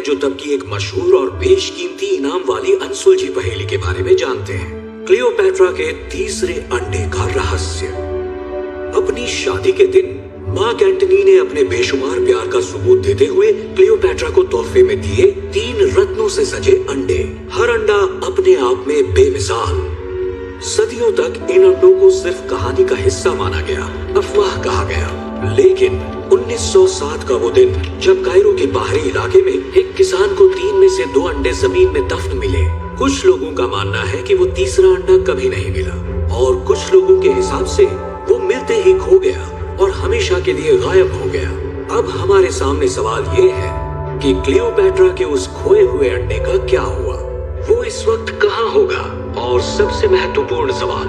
जो तब की एक मशहूर और बेशकीमती इनाम वाली अनसुलझी पहेली के बारे में जानते हैं। क्लियोपैट्रा के तीसरे अंडे का रहस्य। अपनी शादी के दिन मार्क एंटनी ने अपने बेशुमार प्यार का सबूत देते हुए क्लियोपैट्रा को तोहफे में दिए 3 रत्नों से सजे अंडे। हर अंडा अपने आप में बेमिसाल। सदियों तक इन अंडों को सिर्फ कहानी का हिस्सा माना गया, अफवाह कहा गया। लेकिन 1907 का वो दिन जब कायरो के बाहरी इलाके में एक किसान को 3 में से 2 अंडे जमीन में दफन मिले। कुछ लोगों का मानना है कि वो तीसरा अंडा कभी नहीं मिला और कुछ लोगों के हिसाब से वो मिलते ही खो गया और हमेशा के लिए गायब हो गया। अब हमारे सामने सवाल ये है कि क्लियोपैट्रा के उस खोए हुए अंडे का क्या हुआ, वो इस वक्त कहाँ होगा? और सबसे महत्वपूर्ण सवाल,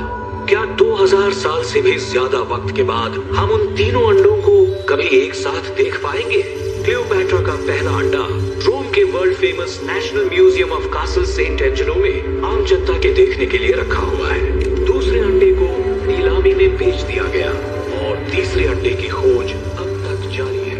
क्या 2000 साल से भी ज्यादा वक्त के बाद हम उन तीनों अंडों को कभी एक साथ देख पाएंगे? क्लियोपैट्रा का पहला अंडा रोम के world famous national museum of Castel Sant Angelo में आम जनता के देखने के लिए रखा हुआ है। दूसरे अंडे को नीलामी में बेच दिया गया और तीसरे अंडे की खोज अब तक जारी है।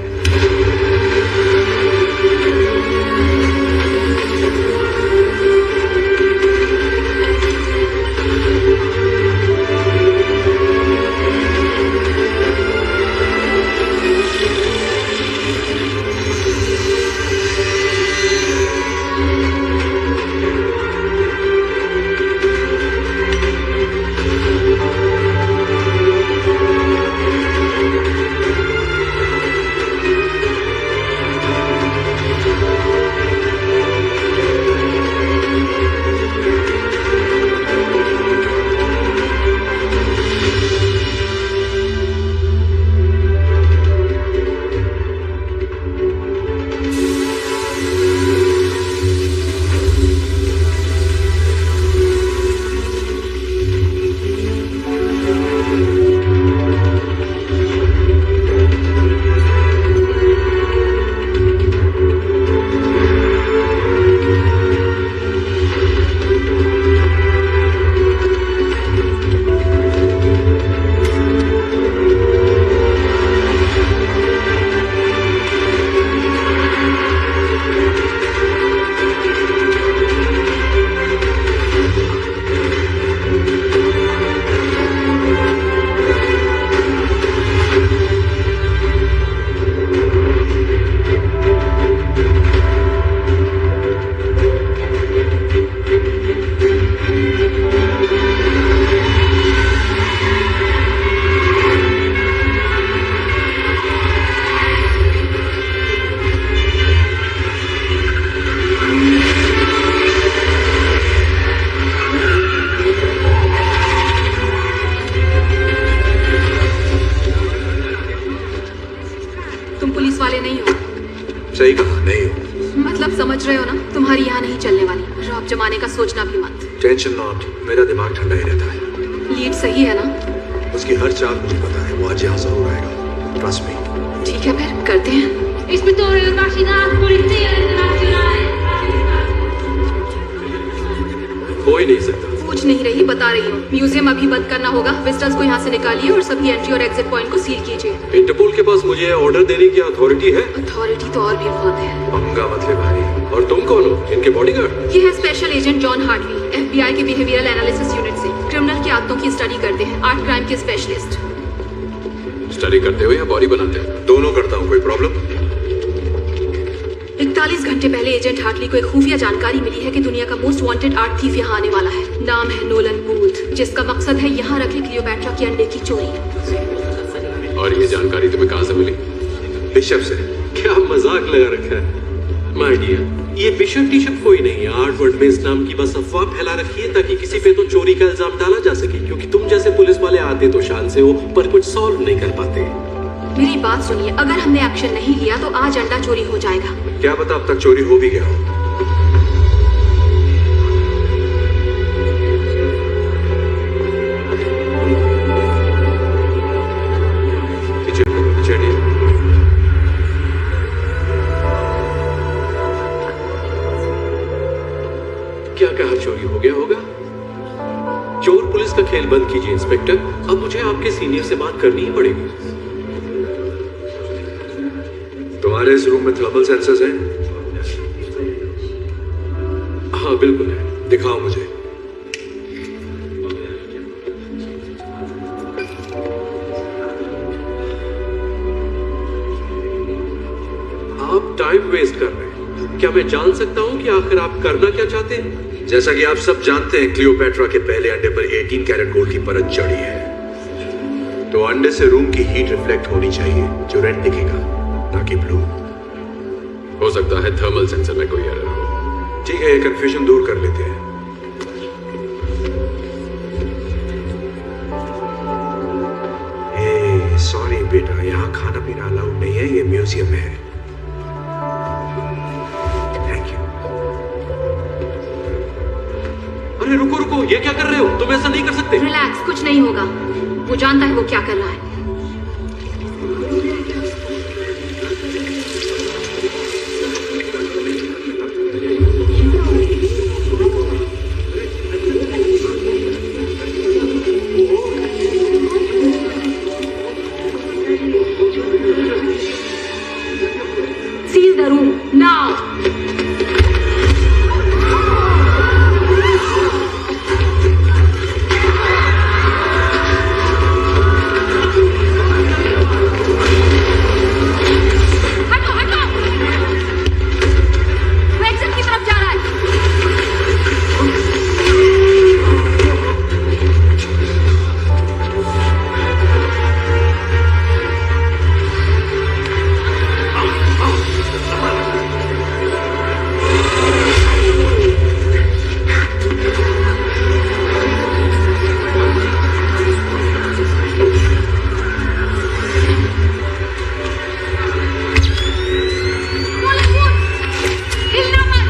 सही कहा, नहीं हो। मतलब समझ रहे हो ना, तुम्हारी यहाँ नहीं चलने वाली। रॉब जमाने का सोचना भी मत। टेंशन नॉट, मेरा दिमाग ठंडा ही रहता है। लीड सही है ना? उसकी हर चाल मुझे पता है, वो आज यहाँ जरूर आएगा। Trust me. ठीक है फिर करते हैं। हो ही नहीं सकता। पूछ नहीं रही, बता रही हूँ। म्यूजियम अभी बंद करना होगा। विजिटर्स को यहाँ से निकालिए और सभी एंट्री और एग्जिट पॉइंट को सील कीजिए। इंटरपोल के पास मुझे ऑर्डर देने की अथॉरिटी है? अथॉरिटी तो और भी बहुत है। पंगा मत ले भाई। और तुम कौन हो? इनके बॉडीगार्ड? ये है स्पेशल एजेंट जॉन हार्टवी, FBI के बिहेवियरल एनालिसिस यूनिट से। क्रिमिनल की आदतों की स्टडी करते हैं, आर्ट क्राइम के स्पेशलिस्ट। स्टडी करते हो या बॉडी बनाते हो? दोनों करता हूँ। कोई प्रॉब्लम? 41 घंटे पहले एजेंट हार्टली को एक खुफिया जानकारी मिली है कि दुनिया का मोस्ट वांटेड आर्ट थीफ यहाँ आने वाला है। नाम है नोलन बूथ, जिसका मकसद है यहाँ रखे क्लियोपैट्रा के अंडे की चोरी। और ये जानकारी तुम्हें कहाँ से मिली? बिशप से। क्या मजाक लगा रखा है माय डियर। ये बिशप टिशप कोई नहीं है। आर्ट वर्ल्ड में इस नाम की बस अफवाह फैला रखी है ताकि किसी पे तो चोरी का इल्जाम डाला जा सके, क्योंकि तुम जैसे पुलिस वाले आते तो शान से हो पर कुछ सॉल्व नहीं कर पाते। मेरी बात सुनिए, अगर हमने एक्शन नहीं लिया तो आज अंडा चोरी हो जाएगा। क्या पता अब तक चोरी हो भी गया हो। क्या कहा? चोरी हो गया होगा? चोर पुलिस का खेल बंद कीजिए इंस्पेक्टर। अब मुझे आपके सीनियर से बात करनी ही पड़ेगी। तुम्हारे इस रूम में थर्मल सेंसर्स हैं? हाँ बिल्कुल है। दिखाओ मुझे। आप टाइम वेस्ट कर रहे हैं। क्या मैं जान सकता हूं कि आखिर आप करना क्या चाहते हैं? जैसा कि आप सब जानते हैं, क्लियोपैट्रा के पहले अंडे पर 18 कैरेट गोल्ड की परत चढ़ी है, तो अंडे से रूम की हीट रिफ्लेक्ट होनी चाहिए जो रेड दिखेगा, ताकि ब्लू। हो सकता है थर्मल सेंसर में कोई एरर हो। ठीक है, ये कंफ्यूजन दूर कर लेते हैं। सॉरी बेटा, यहाँ खाना पीना अलाउड नहीं है, ये म्यूजियम है। Thank you. अरे रुको रुको, ये क्या कर रहे हो? तुम ऐसा नहीं कर सकते। रिलैक्स, कुछ नहीं होगा। वो जानता है वो क्या कर रहा है। Seal the room now. हटो हटो। वो exit की तरफ जा रहा है। नोलन वुड, हिलना मत।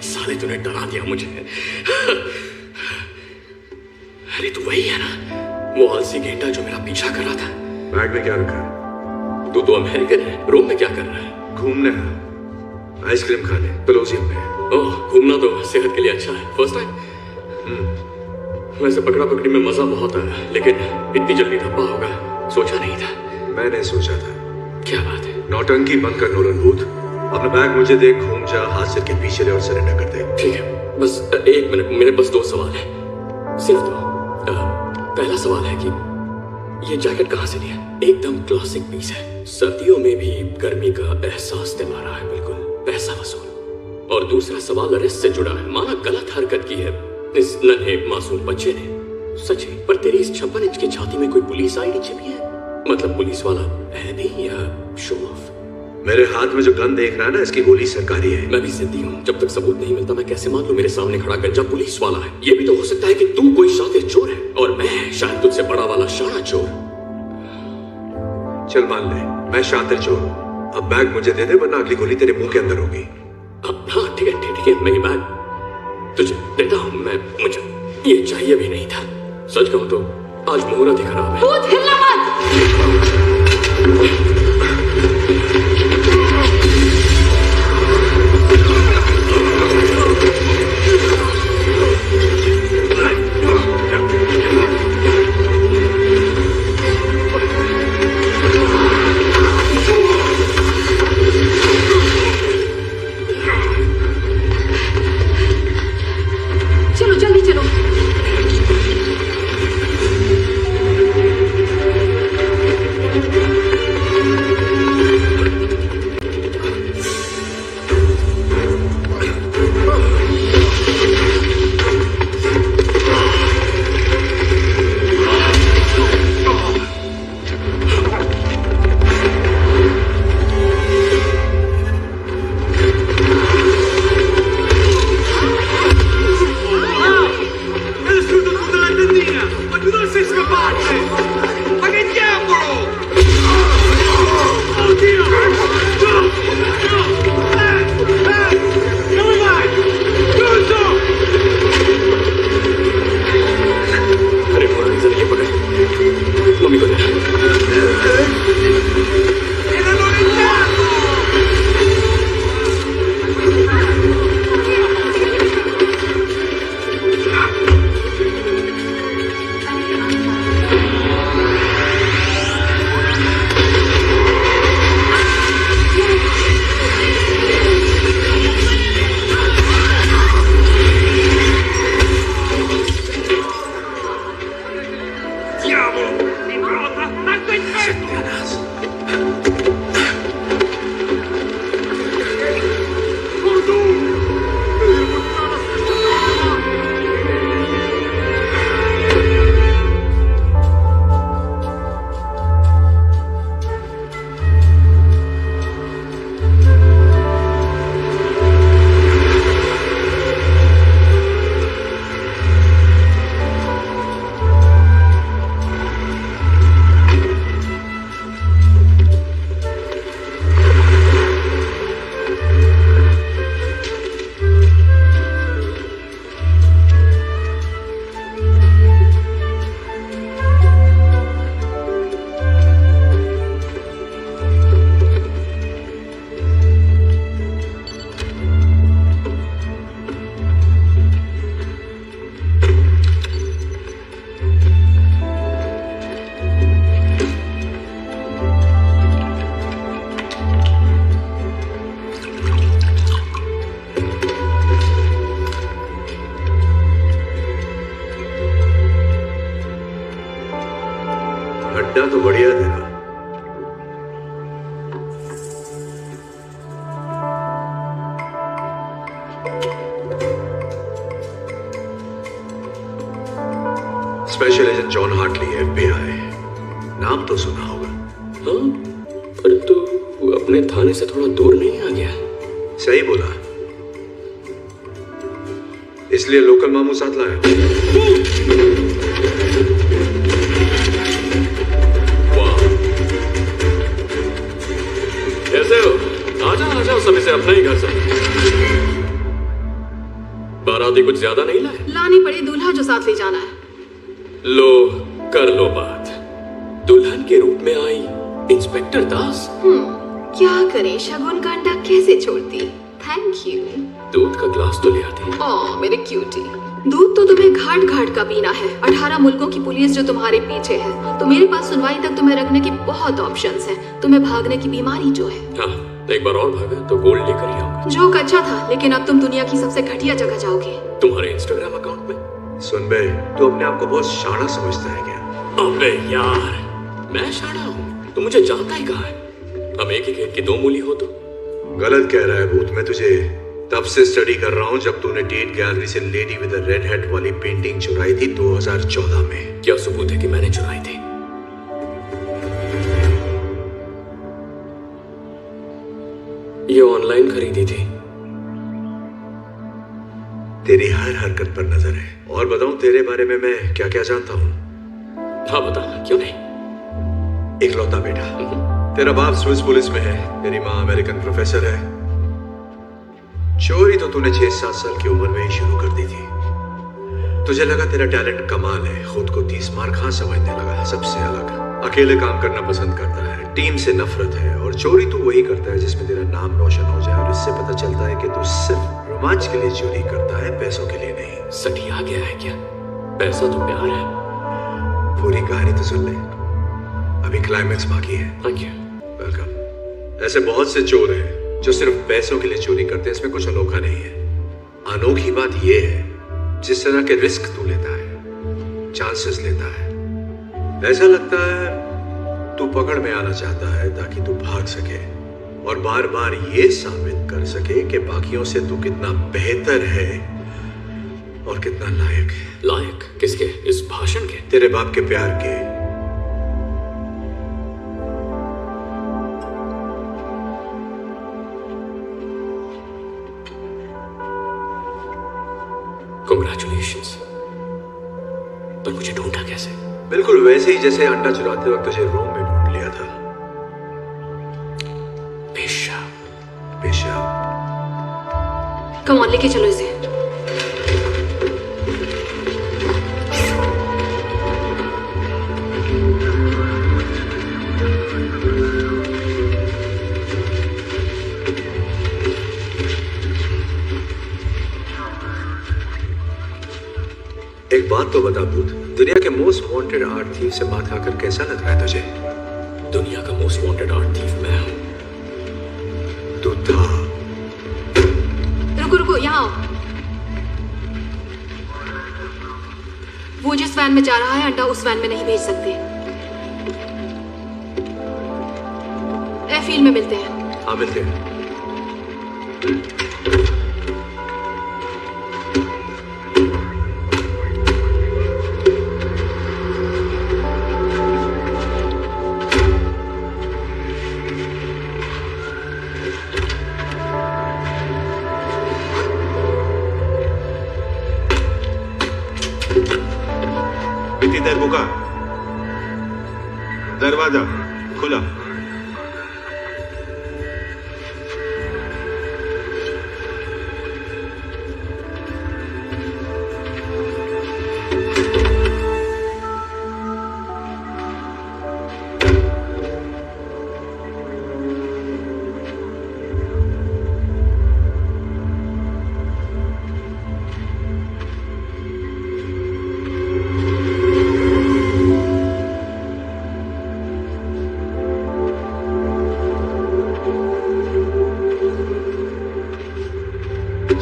साले तूने डरा दिया मुझे। अरे तू वही है ना, वो आलसी गेंडा जो मेरा पीछा कर रहा था। बैग में क्या रखा है? तू तो अमेरिकन है, रोम में क्या कर रहा है? घूमने है, आइसक्रीम खाने कोलोसियम में। ओह, घूमना तो सेहत के लिए अच्छा है। First time? वैसे पकड़ा पकड़ी में मजा बहुत आया, लेकिन इतनी जल्दी धब्बा होगा सोचा नहीं था। मैंने सोचा था। क्या बात है? नौटंकी बंद कर नोलन बूथ, अपना बैग मुझे दे, घूम जा, हाथ सिर के पीछे ले और सरेंडर कर दे। ठीक है, बस एक मिनट, मेरे बस 2 सवाल है, सिर्फ 2। पहला सवाल है कि ये जैकेट कहाँ से लिया? एकदम क्लासिक पीस है, सर्दियों में भी गर्मी का एहसास दिला रहा है, बिल्कुल पैसा वसूल। और दूसरा सवाल अरेस्ट से जुड़ा है। माना गलत हरकत की है इस नन्हे मासूम बच्चे ने, सच है, पर तेरी इस 56 इंच की छाती में कोई पुलिस आईडी छिपी है? मतलब पुलिस वाला है भी या शो ऑफ? मेरे हाथ में जो गन देख रहा है ना, इसकी गोली सरकारी है। मैं भी जिद्दी हूँ, जब तक सबूत नहीं मिलता मैं कैसे मान लूं मेरे सामने खड़ा गंजा पुलिस वाला है? ये भी तो हो सकता है कि तू कोई शातिर चोर है और मैं शायद तुझसे बड़ा वाला शाना चोर। चल मान ले मैं शातिर चोर हूं। अब बैग मुझे दे दे, वरना अगली गोली तेरे मुंह के अंदर होगी। हाँ ठीक है ठीक है, मेरी बैग तुझे देता हूँ मैं। मुझे ये चाहिए भी नहीं था। सच कहूँ तो आज मुहूर्त ही खराब है। भूत हिलना मत। चलो जल्दी चलो। अरे पुरानी जरा ये पकड़, मम्मी को दे। अड्डा तो बढ़िया देगा। Special agent John Hartley, FBI। नाम तो सुना होगा। हाँ, पर तू अपने थाने से थोड़ा दूर नहीं आ गया? सही बोला, इसलिए लोकल मामू साथ लाया। कैसे हो? आजा आजा, सभी से अपना ही घर से। बाराती कुछ ज्यादा नहीं लाए? लानी पड़ी दूल्हा जो साथ ले जाना है। लो कर लो बात। दुल्हन के रूप में आई इंस्पेक्टर दास। क्या करे, शगुन का अंडा कैसे छोड़ती। Thank you. दूध का ग्लास तो ले आती। ओह मेरे क्यूटी। दूध तो तुम्हें घाट घाट का पीना है। 18 मुल्कों की पुलिस जो तुम्हारे पीछे है, तो मेरे पास सुनवाई तक तुम्हें रखने के बहुत ऑप्शंस हैं। तुम्हें भागने की बीमारी जो है। हाँ, एक बार और भागा तो गोल्ड लेकर ही आऊंगा। जोक अच्छा था, लेकिन अब तुम दुनिया की सबसे घटिया जगह जाओगे। तुम्हारे इंस्टाग्राम अकाउंट में? सुन बे, तू अपने आप को बहुत शाना समझता है क्या? अबे यार, मैं शाना हूँ? तू मुझे जानता ही कहाँ है? हम एक ही खेत की दो मूली हो तो। गलत कह रहा है भूत, मैं तुझे तब से स्टडी कर रहा हूं जब तूने टेट गैलरी से लेडी विद रेड हेड वाली पेंटिंग चुराई थी 2014 में। क्या सबूत है कि मैंने चुराई थी? ये ऑनलाइन खरीदी थी। तेरी हर हरकत पर नजर है। और बताऊं तेरे बारे में मैं क्या क्या जानता हूं? हाँ बताना, क्यों नहीं। इकलौता बेटा। तेरा बाप स्विस पुलिस में है, तेरी माँ अमेरिकन प्रोफेसर है। चोरी तो तूने 6-7 साल की उम्र में ही शुरू कर दी थी। तुझे लगा तेरा टैलेंट कमाल है, खुद को 30 मार खां समझने लगा, सबसे अलग। अकेले काम करना पसंद करता है, टीम से नफरत है, और चोरी तू वही करता है जिसमें तेरा नाम रोशन हो जाए। और इससे पता चलता है कि तू सिर्फ रोमांच के लिए चोरी करता है, पैसों के लिए नहीं। सटिया गया है क्या? पैसा तो प्यार है। पूरी कहानी तो सुन ले, अभी क्लाइमेक्स बाकी है। Thank you. वेलकम। ऐसे बहुत से चोर हैं जो सिर्फ पैसों के लिए चोरी करते हैं, इसमें कुछ अनोखा नहीं है। अनोखी बात यह है जिस तरह के रिस्क तू लेता है, चांसेस लेता है। ऐसा लगता है तू पकड़ में आना चाहता है ताकि तू भाग सके और बार बार ये साबित कर सके कि बाकियों से तू कितना बेहतर है और कितना लायक है। लायक किसके? इस भाषण के? तेरे बाप के प्यार के। Congratulations। पर मुझे ढूंढा कैसे? बिल्कुल वैसे ही जैसे अंडा चुराते वक्त तुझे रोम में ढूंढ लिया था। पेशाब। पेशाब। कम ऑन, लेके चलो इसे। एक बात तो बता भूत, दुनिया के मोस्ट वांटेड आर्ट थीव से बात खाकर कैसा लग रहा है तुझे? दुनिया का मोस्ट वांटेड आर्ट थीफ मैं हूं। तू था। रुको रुको, यहाँ आओ। वो जिस वैन में जा रहा है, अंडा उस वैन में नहीं भेज सकते। एयरफील्ड में मिलते हैं। हाँ मिलते हैं। बुका, दरवाजा खुला।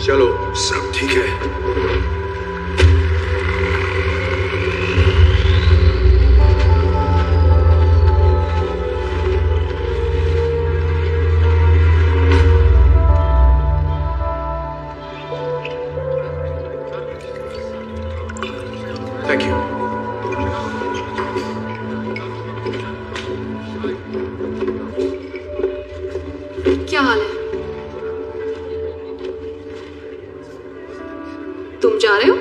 चलो सब ठीक है। Thank you. क्या हाल है? तुम जा रहे हो?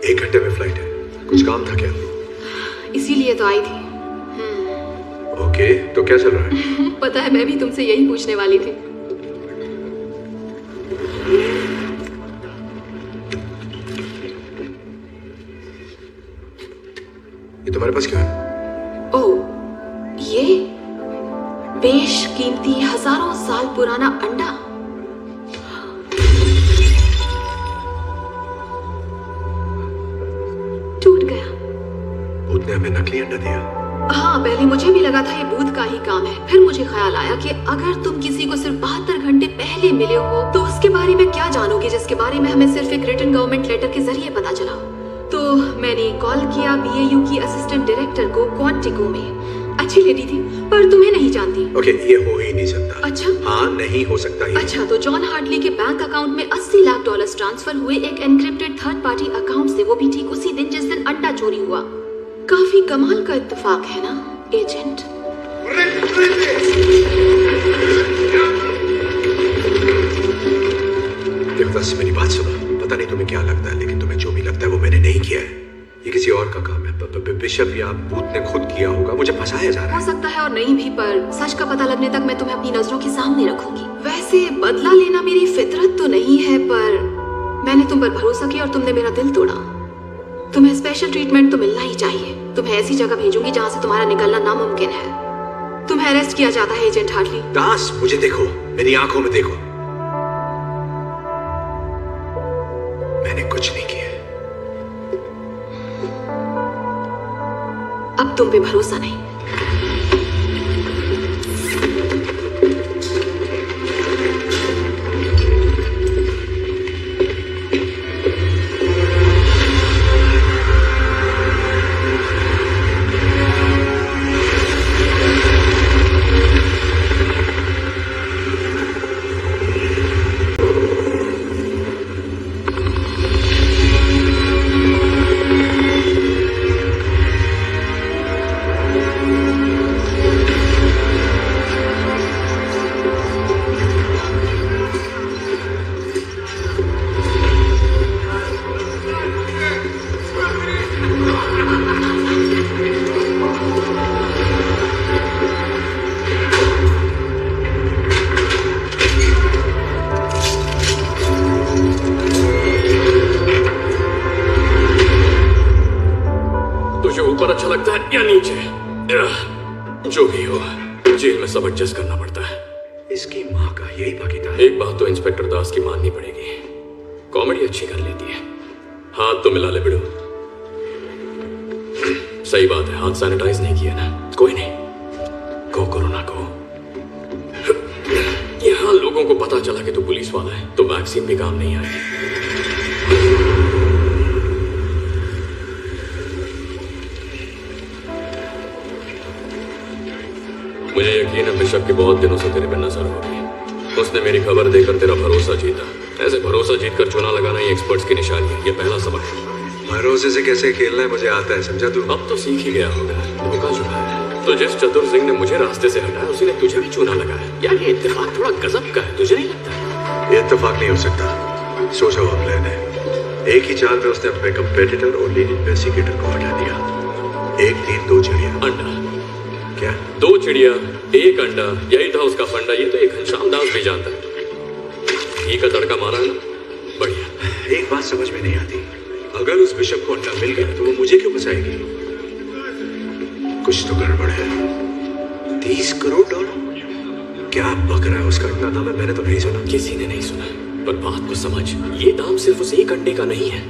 1 घंटे में फ्लाइट है। कुछ काम था क्या? इसीलिए तो आई थी। ओके, तो क्या चल रहा है? पता है, मैं भी तुमसे यही पूछने वाली थी। ये तुम्हारे पास क्या है? ओह, ये बेशकीमती हजारों साल पुराना अंडा। टूट गया। भूत ने हमें नकली अंडा दिया। हाँ, पहले मुझे भी लगा था ये भूत का ही काम है। फिर मुझे ख्याल आया कि अगर तुम किसी को सिर्फ 72 घंटे पहले मिले हो तो उसके बारे में क्या जानोगे जिसके बारे में हमें सिर्फ एक रिटन गवर्नमेंट लेटर के जरिए पता चला। तो मैंने कॉल किया BAU की असिस्टेंट डायरेक्टर को क्वांटिको में। अच्छी लेडी थी, पर तुम्हें नहीं जानती। ओके, ये हो ही नहीं सकता। अच्छा? हाँ, नहीं हो सकता ये। अच्छा, तो जॉन हार्डली के बैंक अकाउंट में 80 ट्रांसफर हुए एक एनक्रिप्टेड थर्ड पार्टी अकाउंट से, वो भी ठीक उसी दिन जिस दिन अंडा चोरी हुआ। काफी कमाल का इत्तेफाक है ना एजेंट? देवदास, मेरी बात सुनो। पता नहीं तुम्हें क्या लगता है, लेकिन तुम्हें जो भी लगता है वो मैंने नहीं किया है। ये किसी और का काम है। बिशप या भूत ने खुद किया होगा। मुझे फंसाया जा रहा हो है। सकता है और नहीं भी, पर सच का पता लगने तक मैं तुम्हें अपनी नजरों के सामने रखूंगी। वैसे बदला लेना मेरी फितरत तो नहीं है, पर मैंने तुम पर भरोसा किया और तुमने मेरा दिल तोड़ा। तुम्हें स्पेशल ट्रीटमेंट तो मिलना ही चाहिए। तुम्हें ऐसी जगह भेजूंगी जहाँ से तुम्हारा निकलना नामुमकिन है। तुम्हें अरेस्ट किया जाता है एजेंट हार्टली। दास, मुझे देखो, मेरी आंखों में देखो। मैंने कुछ नहीं किया। अब तुम पे भरोसा नहीं। ऊपर अच्छा लगता है या नीचे? जो भी हो, जेल में सब एडजस्ट करना पड़ता है। इसकी माँ का यही भागीदार। एक बात तो इंस्पेक्टर दास की माननी पड़ेगी, कॉमेडी अच्छी कर लेती है। हाथ तो मिला ले बिड़ू। सही बात है, हाथ सैनिटाइज नहीं किया ना। कोई नहीं, को कोरोना को। यहाँ लोगों को पता चला कि तू पुलिस वाला है तो वैक्सीन भी काम नहीं आएगी। मुझे यकीन है बिशप की बहुत दिनों से तेरे पे नजर होगी। उसने मेरी खबर देकर तेरा भरोसा जीता। ऐसे भरोसा जीत कर चुना लगाना ही एक्सपर्ट्स की निशानी है। ये पहला सबक है। भरोसे से कैसे खेलना है मुझे आता है, समझा तू? अब तो सीख ही गया होगा। धोखा चुका है तो जिस चतुर सिंह ने मुझे रास्ते से हटाया उसी ने तुझे भी चूना लगाया। यार ये इत्तेफाक थोड़ा गजब का है, तुझे नहीं लगता? ये इत्तेफाक नहीं हो सकता। सोचा हुआ प्लान है। एक ही चाल में उसने अपने कंपेटिटर और लीड इन्वेस्टिगेटर को हटा दिया। एक तीर दो चिड़िया। अंडा क्या? दो चिड़िया एक अंडा, यही था उसका फंडा। ये तो एक घनश्याम दास भी जानता है। घी का तड़का मारा ना, बढ़िया। एक बात समझ में नहीं आती, अगर उस बिशप को अंडा मिल गया तो वो मुझे क्यों बचाएगी? कुछ तो गड़बड़ है। 30 करोड़ डॉलर? क्या बक रहा है? उसका इतना दाम है, मैंने तो नहीं सुना। किसी ने नहीं सुना, पर बात को समझ। ये दाम सिर्फ उस एक अंडे का नहीं है।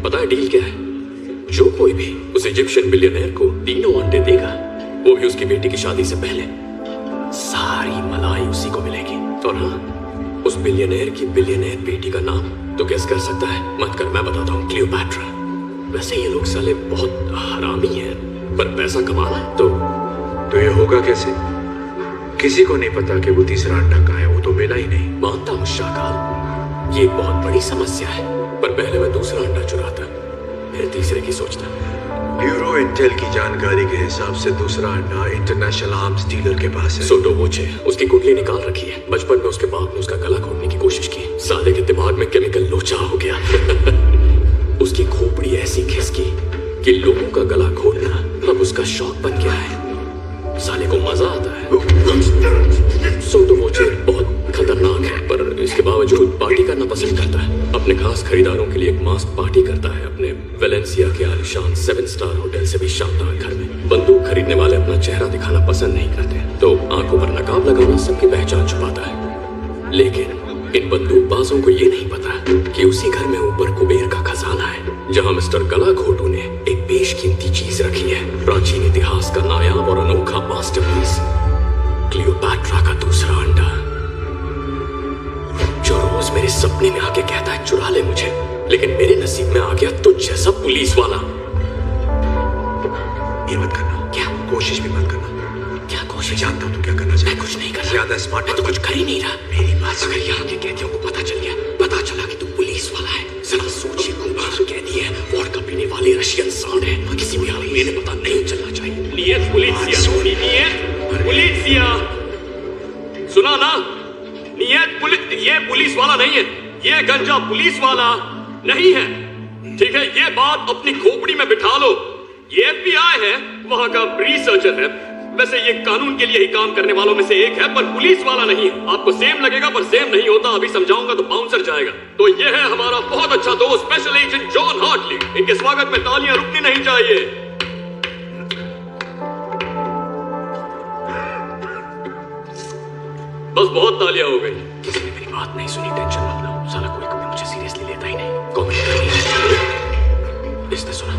पता है डील क्या है? जो कोई भी उस इजिप्शियन बिलियनर को 3 अंडे देगा, वो भी उसकी बेटी की शादी से पहले, सारी मलाई उसी को मिलेगी। और हाँ, उस बिलियनर की बिलियनर बेटी का नाम तो गेस कर सकता है? मत कर, मैं बताता हूँ। क्लियोपैट्रा। वैसे ये लोग साले बहुत हरामी हैं, पर पैसा कमाना है तो ये होगा कैसे? किसी को नहीं पता कि वो तीसरा अंडा कहाँ है। वो तो मिला ही नहीं। मानता हूँ शाकाल, ये एक बहुत बड़ी समस्या है, पर पहले मैं दूसरा अंडा चुराता, फिर तीसरे की सोचता। ब्यूरो इंटेल की जानकारी के हिसाब से दूसरा अंडा इंटरनेशनल आर्म्स डीलर के पास है। सोटो वोचे उसकी कुंडली निकाल रखी है। बचपन में उसके बाप ने उसका गला घोटने की कोशिश की। साले के दिमाग में केमिकल लोचा हो गया। उसकी खोपड़ी ऐसी खिसकी कि लोगों का गला घोटना अब उसका शौक बन गया है। साले को मजा आता है। सोटो वोचे बहुत खतरनाक है, पर इसके बावजूद पार्टी करना पसंद करता है। अपने खास खरीदारों के लिए एक मास्क पार्टी करता है अपने वेलेंसिया के आलीशान 7 स्टार होटल से भी शानदार घर में। बंदूक खरीदने वाले अपना चेहरा दिखाना पसंद नहीं करते, तो आंखों पर नकाब लगाना सबकी पहचान छुपाता है। लेकिन इन बंदूकबाजों को ये नहीं पता कि उसी घर में ऊपर कुबेर का खजाना है, जहां मिस्टर गला घोटू ने एक बेशकीमती चीज रखी है। प्राचीन इतिहास का नायाब और अनोखा मास्टरपीस, क्लियोपैट्रा का दूसरा अंडा, जो रोज मेरे सपने में आके कहता है चुरा ले मुझे, लेकिन मेरे नसीब में आ गया तुझ जैसा पुलिस वाला। ये मत करना। क्या? कोशिश भी मत करना। क्या कोशिश? जानता हूँ तू क्या करना चाहता। मैं कुछ नहीं कर रहा। ज्यादा स्मार्ट मैं तो कुछ कर ही नहीं रहा। मेरी बात अगर यहाँ के कैदियों को पता चल गया, पता चला कि तू पुलिस वाला है, साले रशियन सांड है, किसी भी हाल में इन्हें पता नहीं चलना चाहिए। नियत पुलिसिया, सुना ना? ये पुलिस वाला नहीं है, ये गंजा पुलिस वाला नहीं है, ठीक है? ये बात अपनी खोपड़ी में बिठा लो। ये FBI है, वहां का रिसर्चर है, वैसे ये कानून के लिए ही काम करने वालों में से एक है, पर पुलिस वाला नहीं है। आपको सेम लगेगा पर सेम नहीं होता, अभी समझाऊंगा तो बाउंसर जाएगा। तो ये है हमारा बहुत अच्छा दोस्त स्पेशल एजेंट जॉन हार्टली। इनके स्वागत में तालियां रुकनी नहीं चाहिए। बस बहुत तालियां हो गई। किसी ने मेरी बात नहीं सुनी, टेंशन मत लो, साला कोई कभी मुझे सीरियसली लेता ही नहीं। कॉमेंट इसने सुना,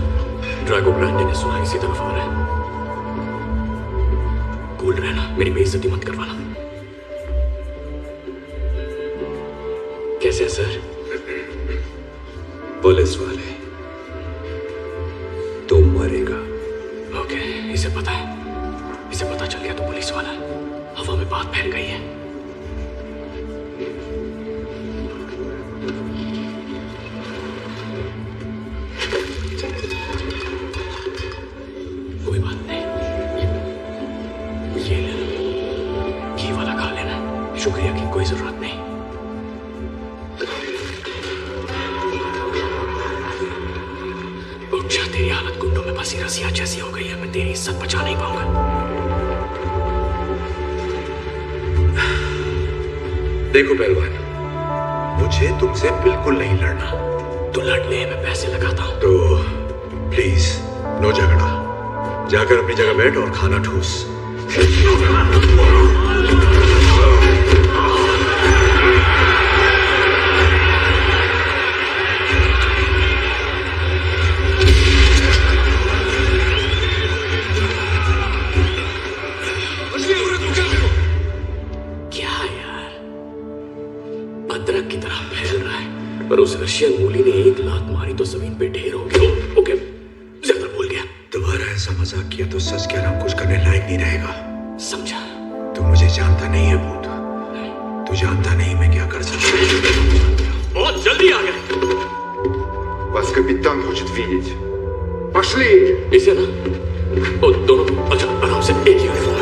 ड्रैगो ब्रांडे ने सुना, इसी तरफ आ रहा है। कूल रहना, मेरी बेइज्जती मत करवाना। कैसे है सर? पुलिस वाले, तू मरेगा। ओके, इसे पता चल गया तो पुलिस वाला। हवा में बात फैल गई है। कोई बात नहीं, ये ले लो, घी वाला खा लेना। शुक्रिया की कोई जरूरत नहीं। उठ जा, तेरी हालत गुंडों में फंसी रसिया जैसी हो गई है, मैं तेरी इज्जत बचा नहीं पाऊंगा। देखो पहलवान, मुझे तुमसे बिल्कुल नहीं लड़ना। तो लड़ने में पैसे लगाता हूं। तो प्लीज नो झगड़ा, जाकर अपनी जगह बैठ और खाना ठूस। अदरक की तरह फैल रहा है, पर उस रशियन मूली ने एक लात मारी तो जमीन पे ढेर हो गया। ओके, ज्यादा भूल गया। दोबारा ऐसा मजाक किया तो सच कह रहा हूं, कुछ करने लायक नहीं रहेगा। समझा? तू मुझे जानता नहीं है भूत, तू जानता नहीं मैं क्या कर सकता हूं। बहुत जल्दी आ गए। Вас капитан хочет видеть. Пошли! इसे ना, ओ दोनों, अच्छा आराम से, एक यूनिफॉर्म।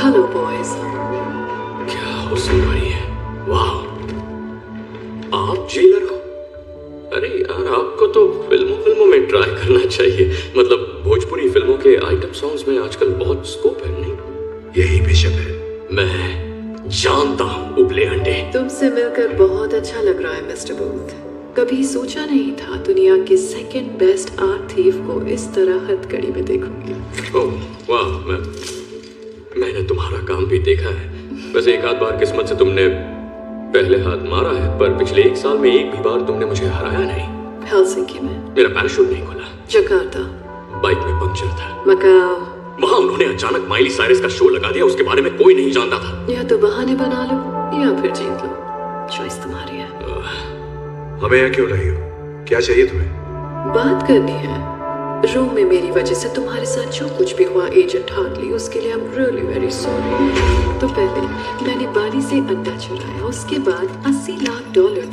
Hello boys. क्या हो सुनाई है? वाह, आप जेलर हो? अरे यार, आपको तो फिल्मों में ट्राई करना चाहिए। मतलब भोजपुरी फिल्मों के आइटम सॉन्ग्स में आजकल बहुत स्कोप है, नहीं? यही बिशप है। मैं जानता हूँ उबले अंडे। तुमसे मिलकर बहुत अच्छा लग रहा है मिस्टर बूथ। कभी सोचा नहीं था दुनिया के सेकंड बेस्ट आर्ट थीफ को इस तरह हथकड़ी में देखूंगी। ओह वाह, मैंने तुम्हारा काम भी देखा है। वैसे एक आध बार किस्मत से तुमने पहले हाथ मारा है, पर पिछले 1 साल में एक भी बार तुमने मुझे हराया नहीं। हेलसिंकी में, मेरा पैराशूट नहीं खुला, जकार्ता, बाइक में पंक्चर था, मकाओ। वहां उन्होंने अचानक माइली साइरस का शो लगा दिया, उसके बारे में कोई नहीं जानता था। या तो बहाने बना लो या फिर जीत लो, चॉइस तुम्हारी है। हमें यहाँ क्यों लाई हो? क्या चाहिए तुम्हें? बात करनी है। रूम में मेरी वजह से तुम्हारे साथ जो कुछ भी हुआ एजेंट हार्टली, उसके लिए I am really very sorry. तो पहले मैंने बारी से अंडा चुराया, उसके बाद $80 लाख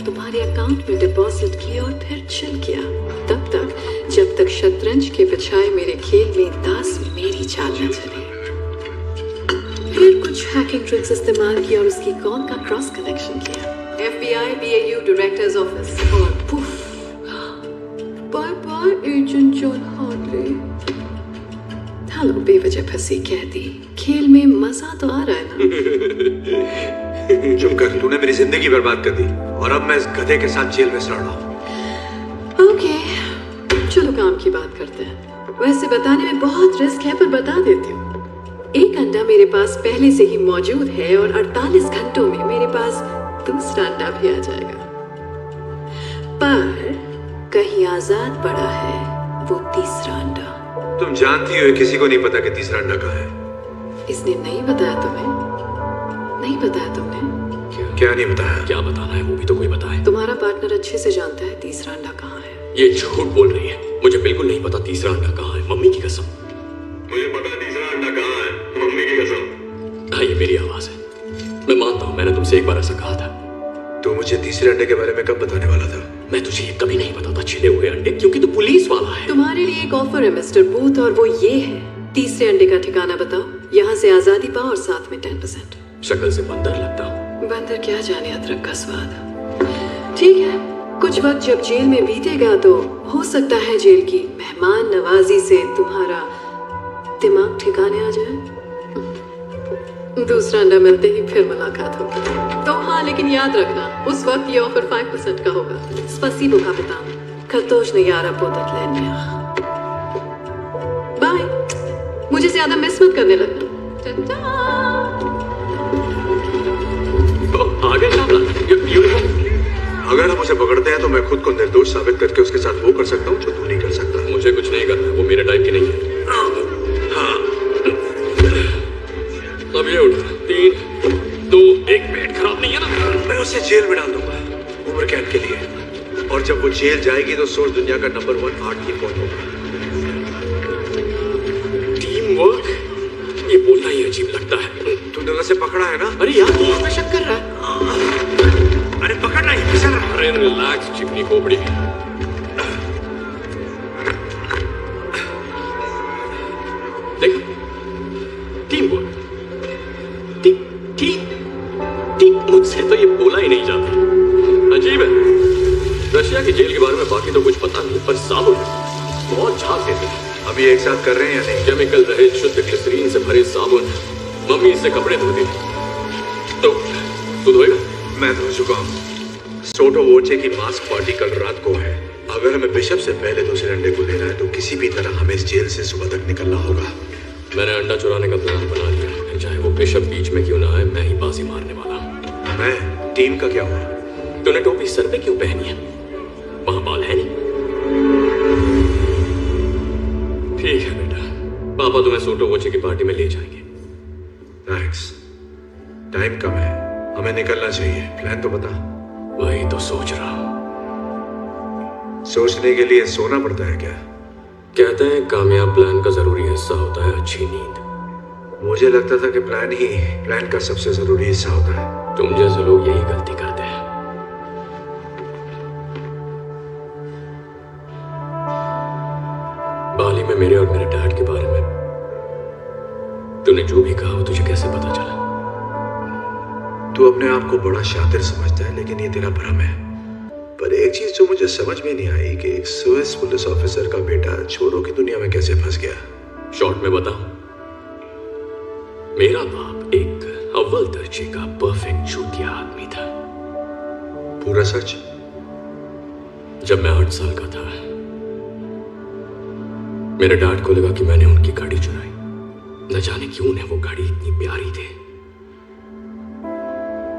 तुम्हारे अकाउंट में डिपॉजिट किया और फिर चिल किया, तब तक जब तक शतरंज के बजाय मेरे खेल में दास मेरी चाल न चले। फिर कुछ हैकिंग ट्रिक्स इस्तेमाल किया और उसकी कॉल का क्रॉस कनेक्शन किया। FBI BAU डायरेक्टर्स ऑफिस और पुफ, bye bye agent John Hartley. Hello बेवजह फंसी कहती, खेल में मजा तो आ रहा है ना? चुप कर, तूने मेरी जिंदगी बर्बाद कर दी और अब मैं इस गधे के साथ जेल में सड़ रहा हूँ। ओके, चलो काम की बात करते हैं। वैसे बताने में बहुत रिस्क है, पर बता देती हूँ। एक अंडा मेरे पास पहले से ही मौजूद है और 48 घंटों में मेरे पास दूसरा अंडा भी आ जाएगा। पर कहीं आजाद पड़ा है वो तीसरा अंडा। तुम जानती हो किसी को नहीं पता कि तीसरा अंडा कहाँ है। इसने नहीं बताया तुम्हें? नहीं बताया तुमने? क्या नहीं बताया? क्या बताना है वो भी तो कोई बताए। तुम्हारा पार्टनर अच्छे से जानता है तीसरा अंडा कहाँ है। ये झूठ बोल रही है, मुझे बिल्कुल नहीं पता तीसरा अंडा कहाँ है, मम्मी की कसम। मुझे पता तीसरा अंडा कहाँ है। तुमसे एक बार ऐसा कहा था। तो मुझे तीसरे अंडे के बारे में कब बताने वाला था? मैं तुझे ये कभी नहीं बताता छिले हुए अंडे, क्योंकि तू पुलिस वाला है। तुम्हारे लिए एक ऑफर है मिस्टर बूथ, और वो ये है, तीसरे अंडे का ठिकाना बताओ, यहाँ से आजादी पाओ और साथ में 10%। शक्ल से बंदर लगता हूँ। बंदर क्या जाने अदरक का स्वाद। ठीक है, कुछ वक्त जब जेल में बीतेगा तो हो सकता है जेल की मेहमान नवाजी से तुम्हारा दिमाग ठिकाने आ जाए। दूसरा अंडा मिलते ही फिर मुलाकात होगी। तो हाँ, लेकिन याद रखना, उस वक्त ये ऑफर 5% का होगा। स्पसीबो कापितान, खतोश ने यारा पोतत लेनिया। बाय, मुझे ज्यादा मिस मत करने लगना। आगे यूनिफॉर्म। अगर हम उसे पकड़ते हैं तो मैं खुद को निर्दोष साबित करके उसके साथ वो कर सकता हूँ जो तू नहीं कर सकता। मुझे कुछ नहीं करना, वो मेरे टाइप की नहीं है। अब ये उठ, 3, 2, 1, पेट खराब नहीं है ना? मैं उसे जेल में डाल दूंगा उम्र कैद के लिए, और जब वो जेल जाएगी तो सोच दुनिया का नंबर 1 आर्ट की फौज होगा। टीम वर्क, ये बोलना ही अजीब लगता है। तूने उसे पकड़ा है ना? अरे यार, तू मुझ पे शक कर रहा है। अरे पकड़ना ही, फिसल रहा। अरे रिलैक्स चिकनी खोपड़ी। देखो, टीम वर्क, टीम मुझसे तो ये बोला ही नहीं जाता। अजीब है। रशिया की जेल के बारे में बाकी तो कुछ पता नहीं, पर साबुन बहुत झाग देते हैं। हम ये एक साथ कर रहे हैं या नहीं? केमिकल रहित शुद्ध ग्लिसरीन से भरे साबुन, मम्मी इससे कपड़े धोती। तो तू धोएगा? मैं धो चुका हूँ। सोटो वोचे की मास्क पार्टी कल रात को है। अगर हमें बिशप से पहले दूसरे अंडे को लेना है तो किसी भी तरह हमें इस जेल से सुबह तक निकलना होगा। मैंने अंडा चुराने का प्लान बना लिया है, चाहे वो बिशप बीच में क्यों ना आए, मैं ही बाजी मारने वाला हूँ। मैं टीम का क्या हुआ? तूने टोपी सर पे क्यों पहनी है? वहां बाल है नहीं? ठीक है बेटा, पापा तुम्हें सोटो वोचे की पार्टी में ले जाएंगे। थैंक्स। टाइम कम है, हमें निकलना चाहिए। प्लान तो बता। वही तो सोच रहा हूँ। सोचने के लिए सोना पड़ता है क्या? कहते हैं कामयाब प्लान का जरूरी हिस्सा होता है अच्छी नींद। मुझे लगता था कि प्लान का सबसे जरूरी हिस्सा होता है। तुम जैसे लोग यही गलती करते हैं। बाली में मेरे और मेरे डैड के बारे में तूने जो भी कहा वो तुझे कैसे पता चला? तू अपने आप को बड़ा शातिर समझता है, लेकिन ये तेरा भ्रम है। पर एक चीज जो मुझे समझ में नहीं आई कि एक स्विस पुलिस ऑफिसर का बेटा चोरों की दुनिया में कैसे फंस गया। शॉर्ट में बताऊं, मेरा बाप एक अव्वल दर्जे का परफेक्ट चूतिया आदमी था। पूरा सच? जब मैं 8 साल का था, मेरे डैड को लगा कि मैंने उनकी गाड़ी चुराई। न जाने क्यों उन्हें वो गाड़ी इतनी प्यारी थी।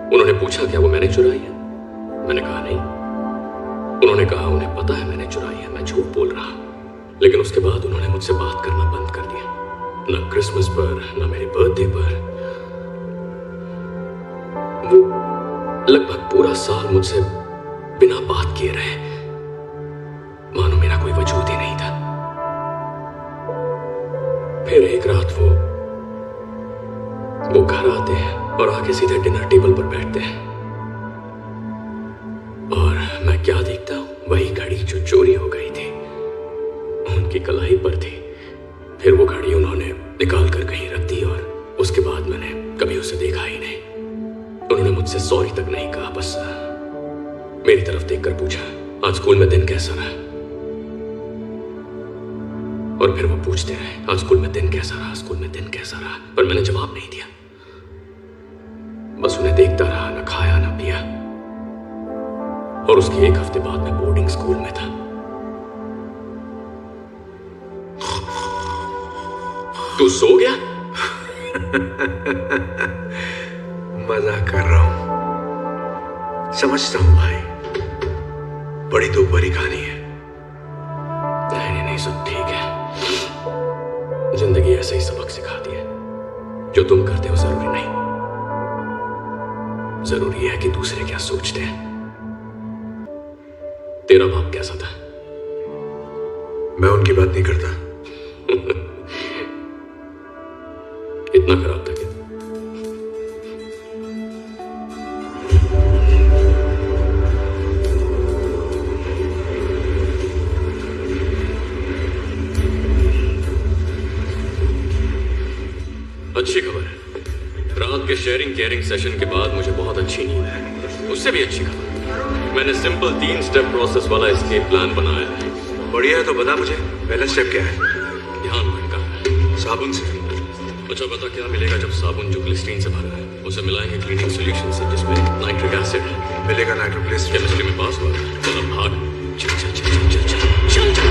उन्होंने पूछा क्या वो मैंने चुराई है? मैंने कहा नहीं। उन्होंने कहा उन्हें पता है मैंने चुराई है, मैं झूठ बोल रहा। लेकिन उसके बाद उन्होंने मुझसे बात करना बंद कर दिया। न क्रिसमस पर, न मेरे बर्थडे पर। वो लगभग पूरा साल मुझसे बिना बात किए रहे, मानो मेरा कोई वजूद ही नहीं था। फिर एक रात वो घर आते हैं और आके सीधे डिनर टेबल पर बैठते हैं, और मैं क्या देखता हूं, वही घड़ी जो चोरी हो गई थी उनकी कलाई पर थी। फिर वो घड़ी उन्होंने निकाल कर कहीं रख दी, और उसके बाद मैंने कभी उसे देखा ही नहीं। उन्होंने मुझसे सॉरी तक नहीं कहा, बस मेरी तरफ देखकर पूछा आज स्कूल में दिन कैसा रहा, और फिर वो पूछते रहे आज स्कूल में दिन कैसा रहा, स्कूल में दिन कैसा रहा, पर मैंने जवाब नहीं दिया। बस उन्हें देखता रहा, ना खाया ना पिया। और उसके 1 हफ्ते बाद मैं बोर्डिंग स्कूल में था। तू सो गया? मजाक कर रहा हूं, समझता हूं भाई, बड़ी तो बड़ी कहानी है। नहीं, सब ठीक है। जिंदगी ऐसे ही सबक सिखाती है। जो तुम करते हो जरूरी नहीं, जरूरी है कि दूसरे क्या सोचते हैं। तेरा बाप कैसा था? मैं उनकी बात नहीं करता। इतना खराब था क्या? अच्छी खबर है। रात के शेयरिंग केयरिंग सेशन के बाद मुझे बहुत अच्छी नींद है। उससे भी अच्छी खबर, मैंने सिंपल 3 स्टेप प्रोसेस वाला एस्केप प्लान बनाया है। बढ़िया है, तो बता मुझे पहला स्टेप क्या है? ध्यान भटका साबुन से। अच्छा बता क्या मिलेगा जब साबुन जो ग्लिसरीन से भरा है उसे मिलाएंगे क्लीनिंग सॉल्यूशन से जिसमें नाइट्रिक एसिड है। मिलेगा नाइट्रोग्लिसरीन। केमिस्ट्री में पास हुआ है। चल अब भाग। चल चल चल चल चल चल चल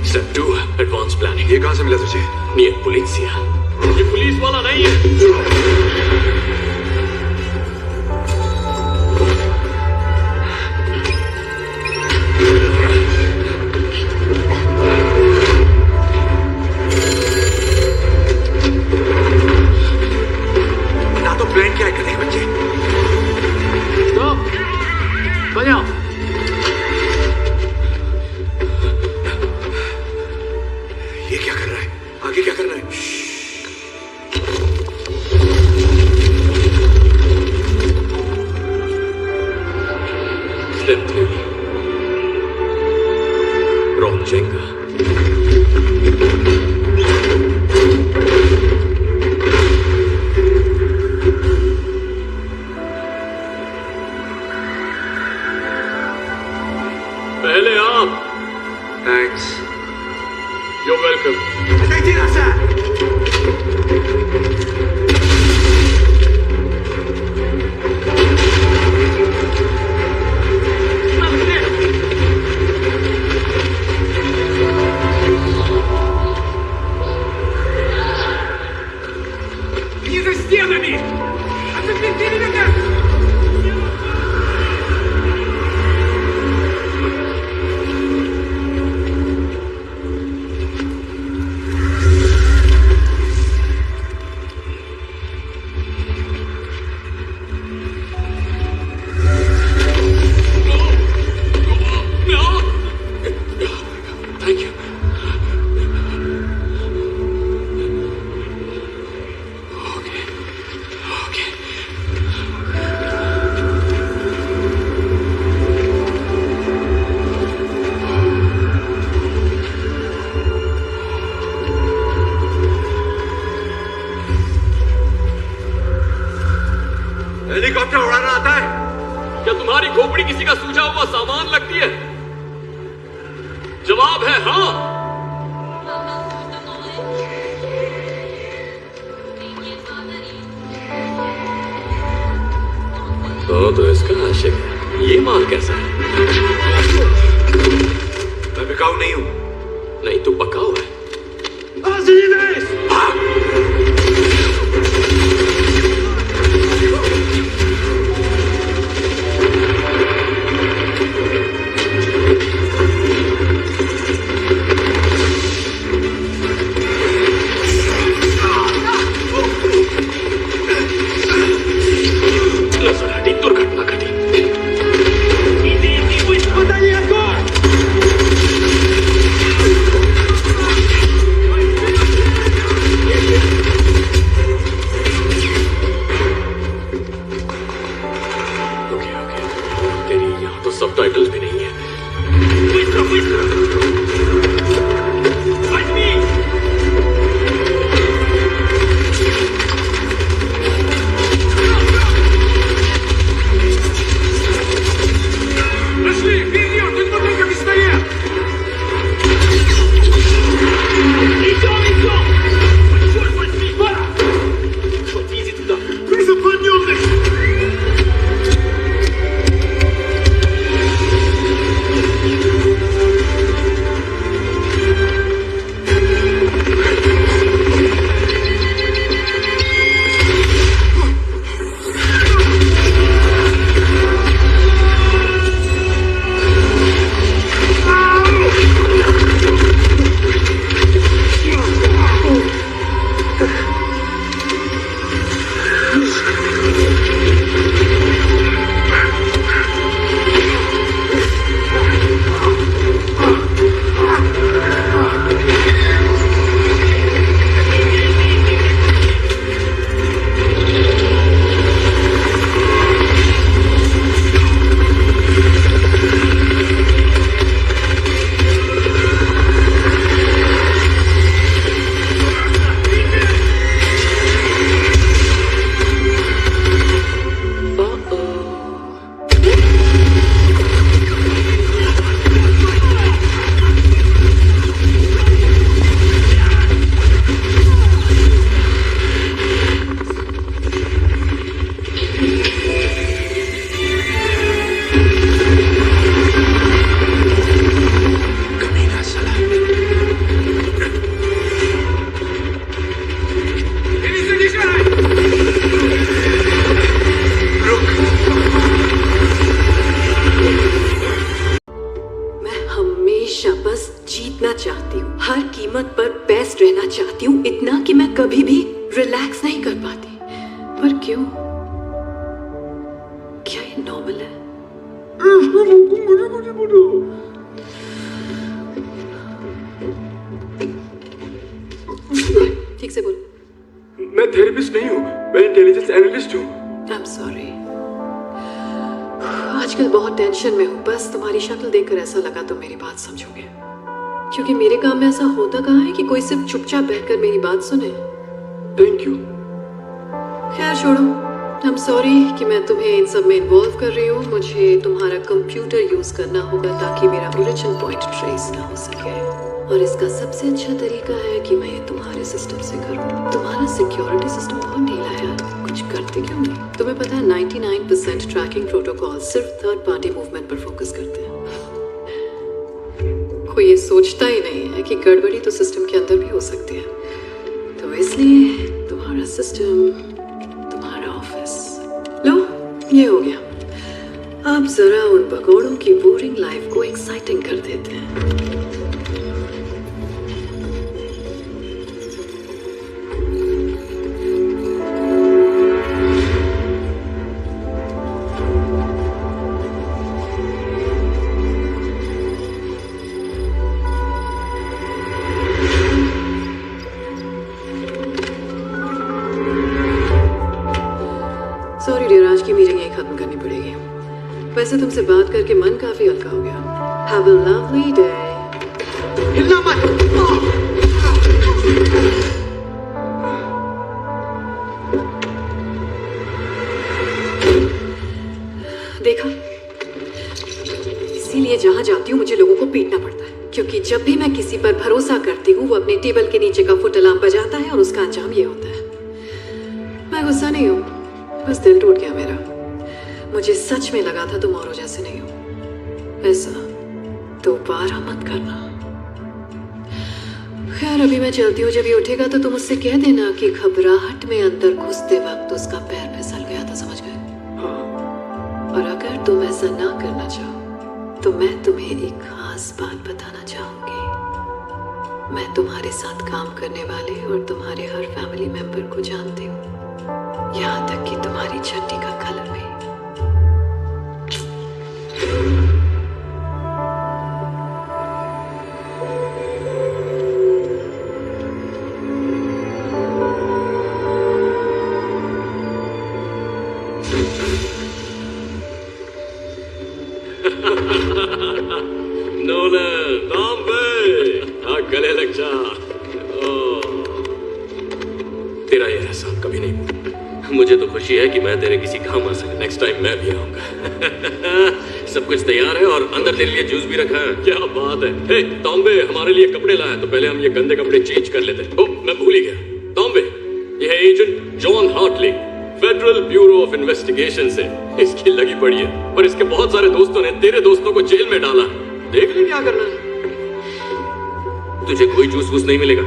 Step 2 एडवांस प्लानिंग। ये कहाँ से मिला तुझे? ये पुलिसिया, ये पुलिस वाला नहीं है। ना तो प्लान क्या है करने के बच्चे। स्टॉप, बजाओ। ये क्या कर रहा है? आगे क्या करना है? Step 3 रोक जेंगा। पहले आप। Thanks. You're welcome. Не за стенами! Отопертили меня! Thank you. Okay. Okay. Helicopter उड़ाना आता है? क्या तुम्हारी खोपड़ी किसी का सूझा हुआ सामान लगती है? जवाब है हाँ। तो इसका आशिक है। ये माल कैसा है? मैं बिकाऊ नहीं हूं। नहीं तू पकाऊ है। नजर दुर्घटना घटी। Иди, пусть подали огонь! वक्त पर बेस्ट रहना चाहती हूँ, इतना कि मैं कभी भी रिलैक्स नहीं कर पाती। पर क्यों? क्या ये नॉर्मल है? ठीक से बोल। मैं थेरेपिस्ट नहीं हूँ, मैं इंटेलिजेंस एनालिस्ट हूँ। आई एम सॉरी, आजकल बहुत टेंशन में हूँ। बस तुम्हारी शक्ल देखकर ऐसा लगा तो मेरी बात समझोगे, क्योंकि मेरे काम में ऐसा होता कहाँ है कि कोई सिर्फ चुपचाप बैठकर मेरी बात सुने। Thank you. खैर छोड़ो, आई एम सॉरी कि मैं तुम्हें इन सब में इन्वॉल्व कर रही हूँ। मुझे तुम्हारा कंप्यूटर यूज करना होगा ताकि मेरा ओरिजिन पॉइंट ट्रेस ना हो सके, और इसका सबसे अच्छा तरीका है कि मैं ये तुम्हारे सिस्टम से करूँ। तुम्हारा सिक्योरिटी सिस्टम बहुत ढीला है यार, कुछ करते क्यों नहीं? तुम्हें पता है 99% ट्रैकिंग प्रोटोकॉल सिर्फ थर्ड पार्टी मूवमेंट पर फोकस करते हैं। कोई ये सोचता ही नहीं है कि गड़बड़ी तो सिस्टम के अंदर भी हो सकती है। तो इसलिए तुम्हारा सिस्टम, तुम्हारा ऑफिस, लो ये हो गया। अब जरा उन भगोड़ों की बोरिंग लाइफ को एक्साइटिंग कर देते हैं। सॉरी डियर, आज की मीटिंग यही खत्म करनी पड़ेगी। वैसे तुमसे बात करके मन काफी हल्का हो गया। Have a lovely day. हिलना मत। देखा, इसीलिए जहां जाती हूँ मुझे लोगों को पीटना पड़ता है, क्योंकि जब भी मैं किसी पर भरोसा करती हूँ वो अपने टेबल के नीचे का फुट अलार्म बजाता है और उसका अंजाम ये होता है। मैं गुस्सा नहीं हूँ, बस दिल टूट गया मेरा। मुझे सच में लगा था तुम औरों जैसे नहीं हो। ऐसा दोबारा मत करना। खैर अभी मैं चलती हूँ, जब ये उठेगा तो तुम उससे कह देना कि घबराहट में अंदर घुसते वक्त उसका पैर फिसल गया था, समझ गए? और अगर तुम ऐसा ना करना चाहो तो मैं तुम्हें एक खास बात बताना चाहूंगी। मैं तुम्हारे साथ काम करने वाले और तुम्हारे हर फैमिली मेंबर को जानती हूँ, यहाँ तक कि तुम्हारी चड्डी का कलर भी। नोलन, बॉम्बे, गले लग जा। तेरा ये एहसान कभी नहीं भूलूंगा। मुझे तो खुशी है कि मैं तेरे किसी काम आ सके। नेक्स्ट टाइम मैं भी आऊंगा। सब कुछ तैयार है और अंदर तेरे लिए जूस भी रखा है। क्या बात है। हे टॉम्बे, हमारे लिए कपड़े लाया, तो पहले हम ये गंदे कपड़े चेंज कर लेते हैं। ओह, मैं भूल ही गया। टॉम्बे, ये है agent John Hartley, federal bureau of investigation से। इसकी लगी पड़ी है, पर इसके बहुत सारे दोस्तों ने तेरे दोस्तों को जेल में डाला। देख ले क्या करना है। तुझे कोई जूस वूस नहीं मिलेगा।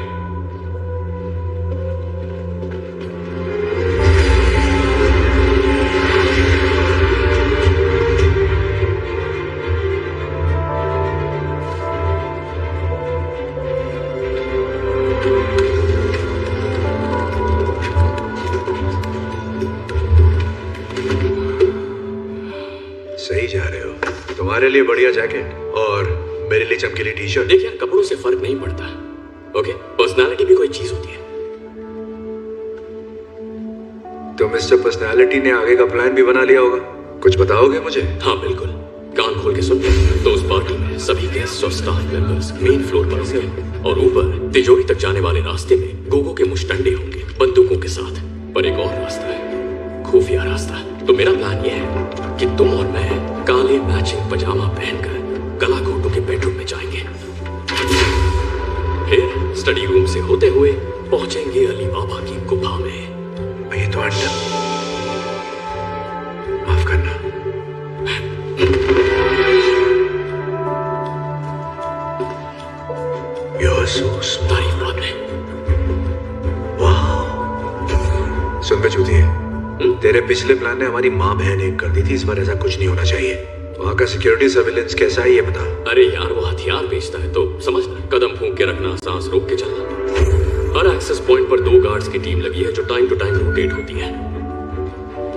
सही जा रहे हो। तुम्हारे लिए बढ़िया जैकेट और मेरे लिए चमकीली टी शर्ट। देखिए, कपड़ों से फर्क नहीं पड़ता। ओके, पर्सनालिटी भी कोई चीज होती है। तो मिस्टर पर्सनालिटी ने आगे का प्लान भी बना लिया होगा, कुछ बताओगे मुझे? हाँ बिल्कुल, कान खोल के सुन। तो उस पार्टी में सभी गेस्ट और स्टाफ मेंबर्स मेन फ्लोर पर होंगे और ऊपर तिजोरी तक जाने वाले रास्ते में गोगो के मुश्तंडे होंगे बंदूकों के साथ। पर एक और रास्ता है, खुफिया रास्ता। तो मेरा प्लान यह है कि तुम और मैं काले मैचिंग पजामा पहनकर कला घोटू के बेडरूम में जाएंगे, फिर स्टडी रूम से होते हुए पहुंचेंगे अली बाबा की गुफा में। ये तो अंडा, माफ करना। तारीफ बाद में। वाह, सुन पे चूती है। तेरे पिछले प्लान ने हमारी माँ बहन एक कर दी थी, इस बार ऐसा कुछ नहीं होना चाहिए। वहाँ का सिक्योरिटी सर्विलेंस कैसा है ये बता। अरे यार, वो हथियार बेचता है तो समझना, कदम फूंक फूंक के रखना, सांस रोक के चलना। हर एक्सेस पॉइंट पर 2 गार्ड्स की टीम लगी है जो टाइम टू टाइम रोटेट होती है।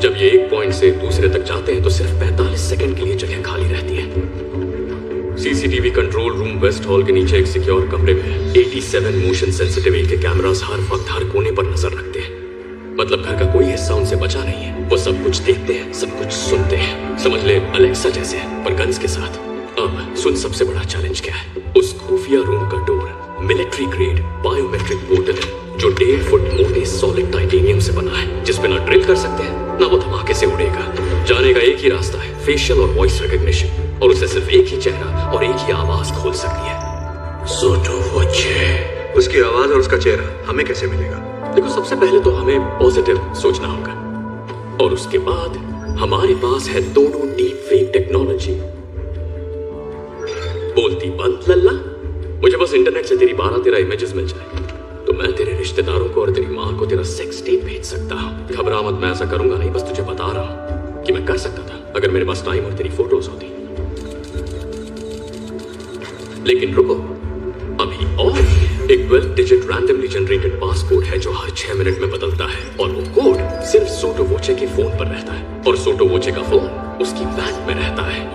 जब ये एक पॉइंट से दूसरे तक जाते हैं तो सिर्फ 45 सेकंड के लिए जगह खाली रहती है। CCTV control room West Hall के नीचे एक सिक्योर कमरे में 87 मोशन सेंसिटिव के कैमरास हर वक्त हर कोने पर नजर रखते हैं। मतलब घर का कोई हिस्सा उनसे बचा नहीं है। वो सब कुछ देखते हैं, सब कुछ सुनते हैं। समझ ले अलेक्सा जैसे, पर गन्स के साथ। अब सुन, सबसे बड़ा चैलेंज क्या है? उस खुफिया रूम का door military grade biometric portal है जो 1.5 फुट मोटे सॉलिड टाइटेनियम से बना है, जिसपे ना ड्रिल कर सकते हैं ना वो धमाके से उड़ेगा। जाने का एक ही रास्ता है, फेशियल और वॉइस रिकॉग्निशन, और उसे सिर्फ एक ही चेहरा और एक ही आवाज खोल सकती है। सोटो वोचे। उसकी आवाज और उसका चेहरा हमें कैसे मिलेगा? देखो, सबसे पहले तो हमें पॉजिटिव सोचना होगा, और उसके बाद हमारे पास है दोनों डीप फेक टेक्नोलॉजी। बोलती बंद लल्ला, मुझे बस इंटरनेट से तेरी 12-13 इमेजेस मिल जाए तो मैं तेरे रिश्तेदारों को और तेरी माँ को तेरा सेक्स टेप भेज सकता हूँ। घबरा मत, मैं ऐसा करूंगा नहीं, बस तुझे बता रहा हूँ कि मैं कर सकता था अगर मेरे पास टाइम और तेरी फोटोज होती। लेकिन रुको, अभी और एक 12 डिजिट रैंडमली जनरेटेड पासकोड है जो हर 6 मिनट में बदलता है, और वो कोड सिर्फ सोटो वोचे के फोन पर रहता है, और सोटो वोचे का फोन उसकी वैन में रहता है।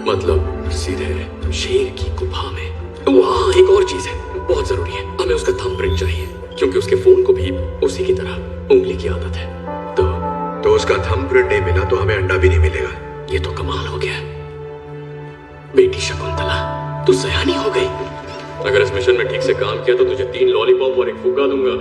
मतलब सीधे शेर की गुफा में। वहाँ एक और चीज है, बहुत जरूरी है, हमें उसका थंबप्रिंट चाहिए, क्योंकि उसके फोन को भी उसी की तरह उंगली की आदत है। तो उसका थंबप्रिंट नहीं मिला तो हमें अंडा भी नहीं मिलेगा। ये तो कमाल हो गया। बेटी शकुंतला, तू सयानी हो गई। अगर इस मिशन में ठीक से काम किया तो तुझे 3 लॉलीपॉप और एक फुग्गा दूंगा।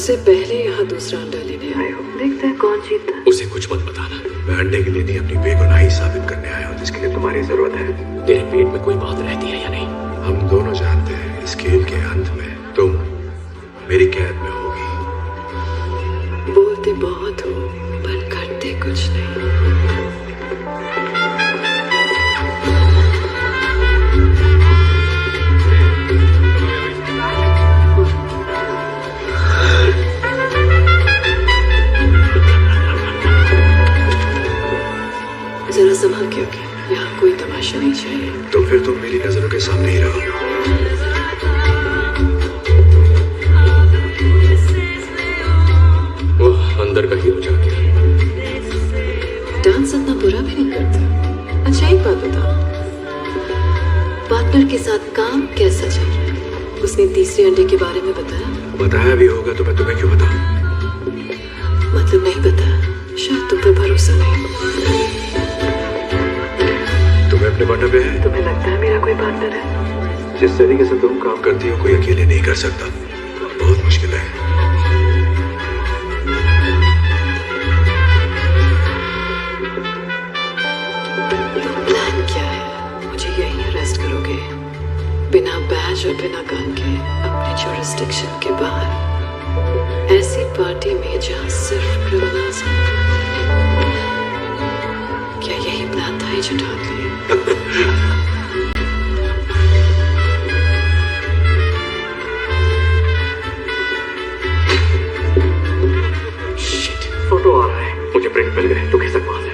से पहले यहाँ दूसरा अंडा लेने आए हो। देखते हैं कौन जीतता है। उसे कुछ मत बताना। मैं अंडे के लिए नहीं, अपनी बेगुनाही साबित करने आया हूँ, जिसके लिए तुम्हारी जरूरत है। तेरे पेट में कोई बात रहती है या नहीं? हम दोनों जानते हैं इस खेल के अंत में तुम मेरी कैद में होगी। बोलते बहुत हो पर करते कुछ नहीं। जरा संभल के होके, यहाँ कोई तमाशा नहीं चाहिए। तो फिर तुम मेरी नजरों के सामने ही रहो। अंदर का हीरो जाग गया। डांस इतना बुरा भी नहीं करता। अच्छा एक बात बता, पार्टनर के साथ काम कैसा चल रहा है? उसने तीसरे अंडे के बारे में बताया? बताया भी होगा तो मैं तुम्हें क्यों बताऊं? मतलब नहीं बताया, शायद तुम पे भरोसा नहीं। तुम्हें अपने पार्टनर पे है? तुम्हें लगता है मेरा कोई पार्टनर है? जिस तरीके से तुम काम करती हो कोई अकेले नहीं कर सकता, बहुत मुश्किल है। प्लान क्या है? मुझे यहीं अरेस्ट करोगे बिना बैज और बिना गन के अपने जुरिस्डिक्शन के बाहर, ऐसी पार्टी में जहां सिर्फ क्रिमिनल्स हैं? क्या यही प्लान था ये जो ढांक लिए? फोटो आ रहा है, मुझे प्रिंट मिल गए, तो खिसक वहां से।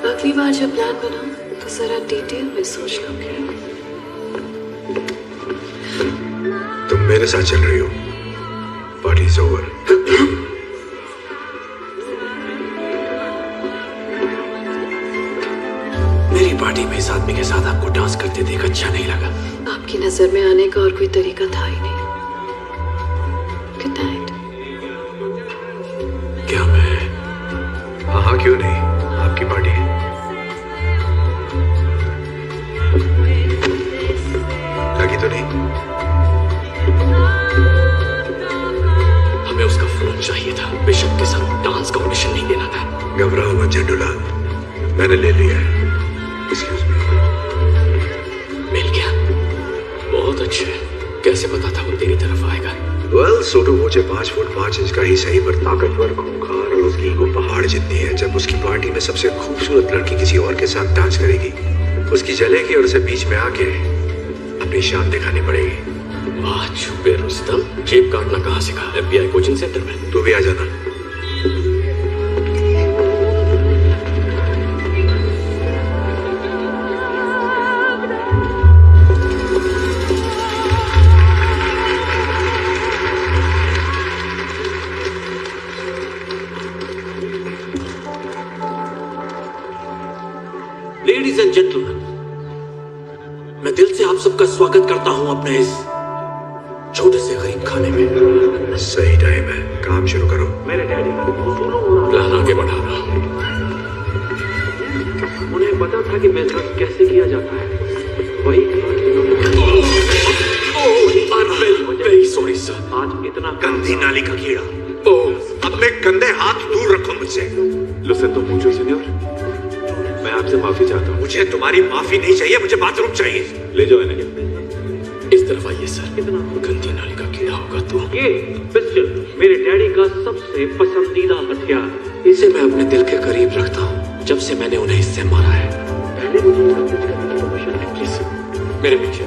अगली बार जब प्लान बनाओ तो जरा डिटेल में सोच लोगे। तुम मेरे साथ चल रही हो, पार्टी इज ओवर। मेरी पार्टी में इस आदमी के साथ आपको डांस करते देख अच्छा नहीं लगा। आपकी नजर में आने का और कोई तरीका था ही नहीं। Good night. क्या मैं? हाँ हाँ क्यों नहीं, आपकी पार्टी है। लगी तो नहीं? हमें उसका फोन चाहिए था, बिशप के साथ डांस का ऑडिशन नहीं देना था। घबराओ मत झंडूलाल, मैंने ले लिया है। Excuse me. मिल गया, बहुत अच्छे। कैसे पता था वो तेरी तरफ आएगा? वेल, सोटो मुझे 5 फुट 5 इंच का ही सही, पर ताकतवर, खूंखार और उसकी ईगो पहाड़ जितनी है। जब उसकी पार्टी में सबसे खूबसूरत लड़की किसी और के साथ डांस करेगी, उसकी जलेगी और उसे बीच में आके अपनी शान दिखानी पड़ेगी। वाह छुपे रुस्तम, जेब काटना कहाँ सीखा? FBI कोचिंग सेंटर में। तू भी आ जाना। लेडीज एंड जेंटलमैन, मैं दिल से आप सबका स्वागत करता हूं अपने इस छोटे से गरीब खाने में। सही टाइम है, काम शुरू करो। मेरे डैडी प्लान आगे बढ़ा रहा हूँ। उन्हें पता था कि बिजनेस कैसे किया जाता है, वही वेरी सॉरी सर। आज इतना गंदी नाली का कीड़ा, ओह, अपने गंदे हाथ दूर रखो मुझसे। Lo siento mucho, señor. मैं आपसे माफी चाहता हूँ। मुझे तुम्हारी माफी नहीं चाहिए, मुझे बाथरूम चाहिए। ले जाओ इन्हें। इस तरफ आइए सर। गंदी नाली का कीड़ा होगा तो। ये पिस्टल मेरे डैडी का सबसे पसंदीदा हथियार। इसे मैं अपने दिल के करीब रखता हूँ जब से मैंने उन्हें इससे मारा है। प्लीज मेरे पीछे।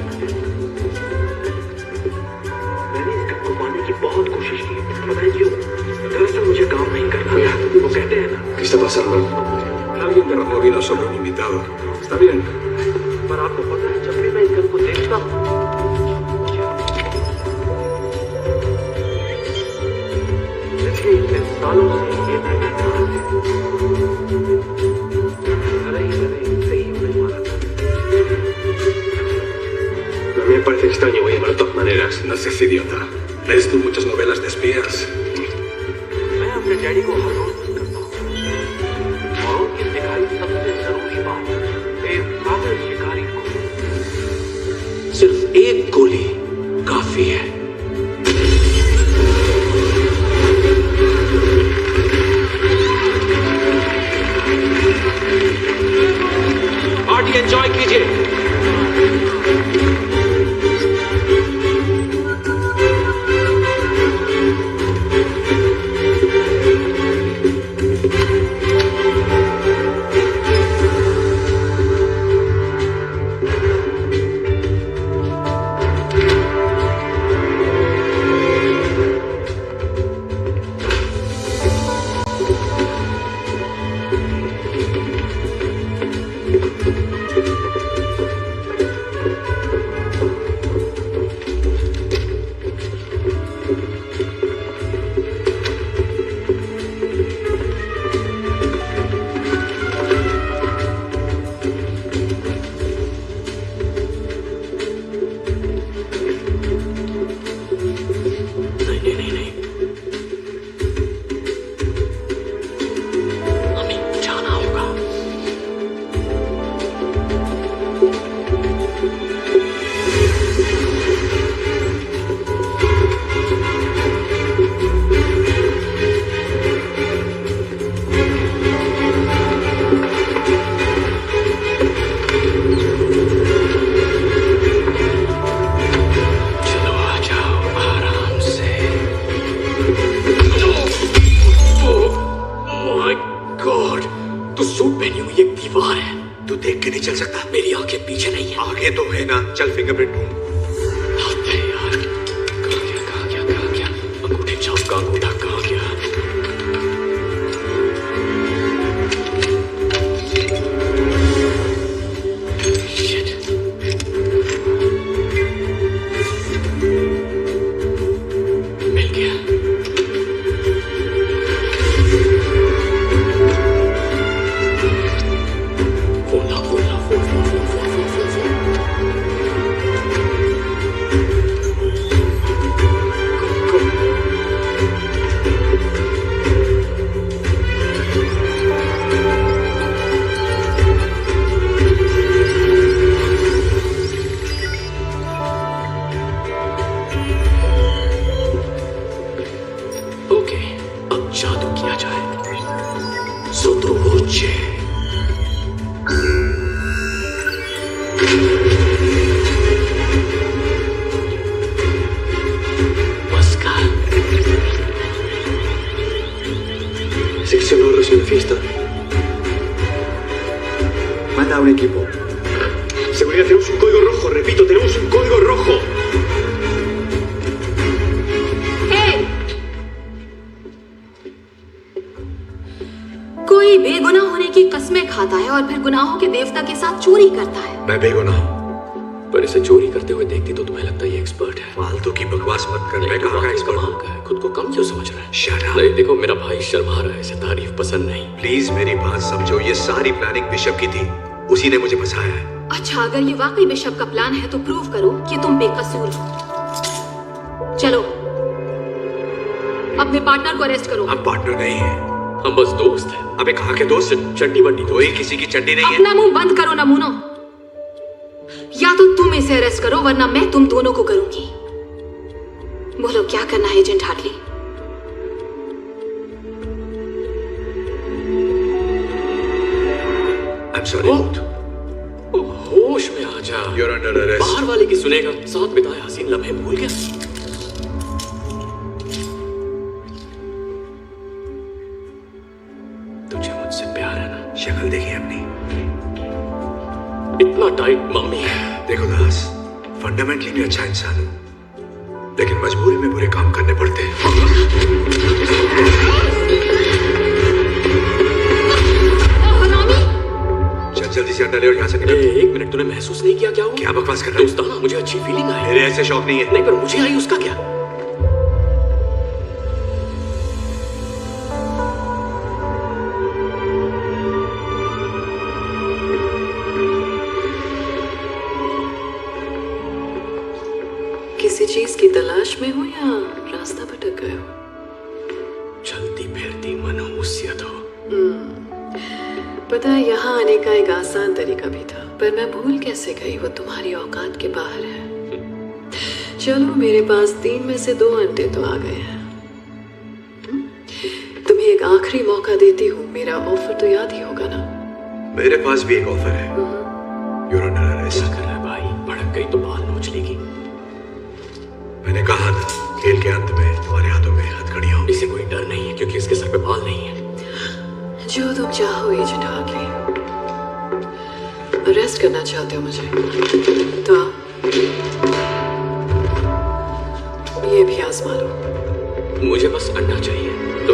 मैंने इस गन को पाने की बहुत कोशिश की, पता है क्यों? दरअसल मुझे काम नहीं करना। वो कहते हैं ना, ¿Qué está pasando? Alguien derramó vino sobre un invitado. Está bien. पर आपको पता है जब भी मैं इस गन को देखता हूँ, पिछले इतने सालों से ये मैं देख रहा हूँ। अरे सही में मारा था। Me parece extraño, voy a llamar de todas maneras. No seas idiota. ¿Lees tú muchas novelas de espías? मैं अपने डैडी को हर रोज मिस करता हूँ, और उनकी सिखाई सबसे जरूरी बात, एक काबिल शिकारी को सिर्फ एक गोली काफी है। पार्टी एंजॉय कीजिए। नहीं चल सकता? मेरी आंखें पीछे नहीं है। आगे तो है ना, चल फिंगरप्रिंट ढूंढ। अबे यार, कहाँ गया? अंगूठे छाप का अंगूठा कहाँ गया? Shit. मिल गया। ओके, अब जादू किया जाए। सोत्रोबोचे। Mosca. Sección oro surfista. Manda a un equipo. Seguridad, tenemos un código rojo. Repito, tenemos un código rojo. कोई बेगुनाह होने की कस्में खाता है और फिर गुनाहों के देवता के साथ चोरी करता है। मैं बेगुनाह हूँ। पर इसे चोरी करते हुए देखती तो तुम्हें लगता ये एक्सपर्ट है। फालतू की बकवास मत कर। मैं कहाँ का एक्सपर्ट कमाल हूँ? का है, खुद को कम क्यों समझ रहा है? Shut up. नहीं, देखो मेरा भाई शर्मा रहा है, इसे तारीफ पसंद नहीं। प्लीज मेरी बात समझो, ये सारी प्लानिंग बिशप की थी, उसी ने मुझे फंसाया है। अच्छा, अगर ये वाकई बिशप का प्लान है तो प्रूव करो कि तुम बेकसूर हो। चलो, अपने पार्टनर को अरेस्ट करो। हम पार्टनर नहीं है, हम बस दोस्त हैं। अबे कहाँ के दोस्त? चड्डी बड्डी कोई किसी की चड्डी नहीं है। अपना मुंह बंद करो नमूनो। या तो तुम इसे अरेस्ट करो वरना मैं तुम दोनों को करूंगी। बोलो क्या करना है एजेंट हार्टली? I'm sorry. होश में आ जा। You're under arrest. बाहर वाले की सुनेगा, साथ बिताए हसीन लम्हे भूल गया। तुझे मुझसे प्यार है ना? शक्ल देखी अपनी। इतना टाइट मम्मी। देखो दास, फंडामेंटली मैं अच्छा इंसान हूँ, लेकिन मजबूरी में बुरे काम करने पड़ते हैं। चल जल्दी से अंडा ले और यहाँ से निकल। एक मिनट, तूने महसूस नहीं किया क्या हुआ? क्या बकवास कर रहा है? दोस्ताना मुझे अच्छी फीलिंग आई। मेरे ऐसे शौक नहीं है। नहीं, पर मुझे आई, उसका क्या? किसी चीज की तलाश में हो या रास्ता भटक गए हो? चलती फिरती मनहूसियत हो। पता है, यहाँ आने का एक आसान तरीका भी था, पर मैं भूल कैसे गई, वो तुम्हारी औकात के बाहर है। चलो, मेरे पास 3 में से 2 अंडे तो आ गए हैं। तुम्हें एक आखिरी मौका देती हूँ, मेरा ऑफर तो याद ही होगा ना? मेरे पास भी एक ऑफर है। You're under arrest. क्या कर रहा है भाई? भड़क गई तो बाल नोच लेगी। मैंने कहा था, खेल के अंत में तुम्हारे हाथों में हथकड़ियां होंगी। इसे कोई डर नहीं है क्योंकि इसके सर पे बाल नहीं है। जो तुम चाहो एजेंट हार्टली। अरेस्ट करना चाहते हो मुझे तो ये भी आजमा लो। मुझे बस अंडा चाहिए तो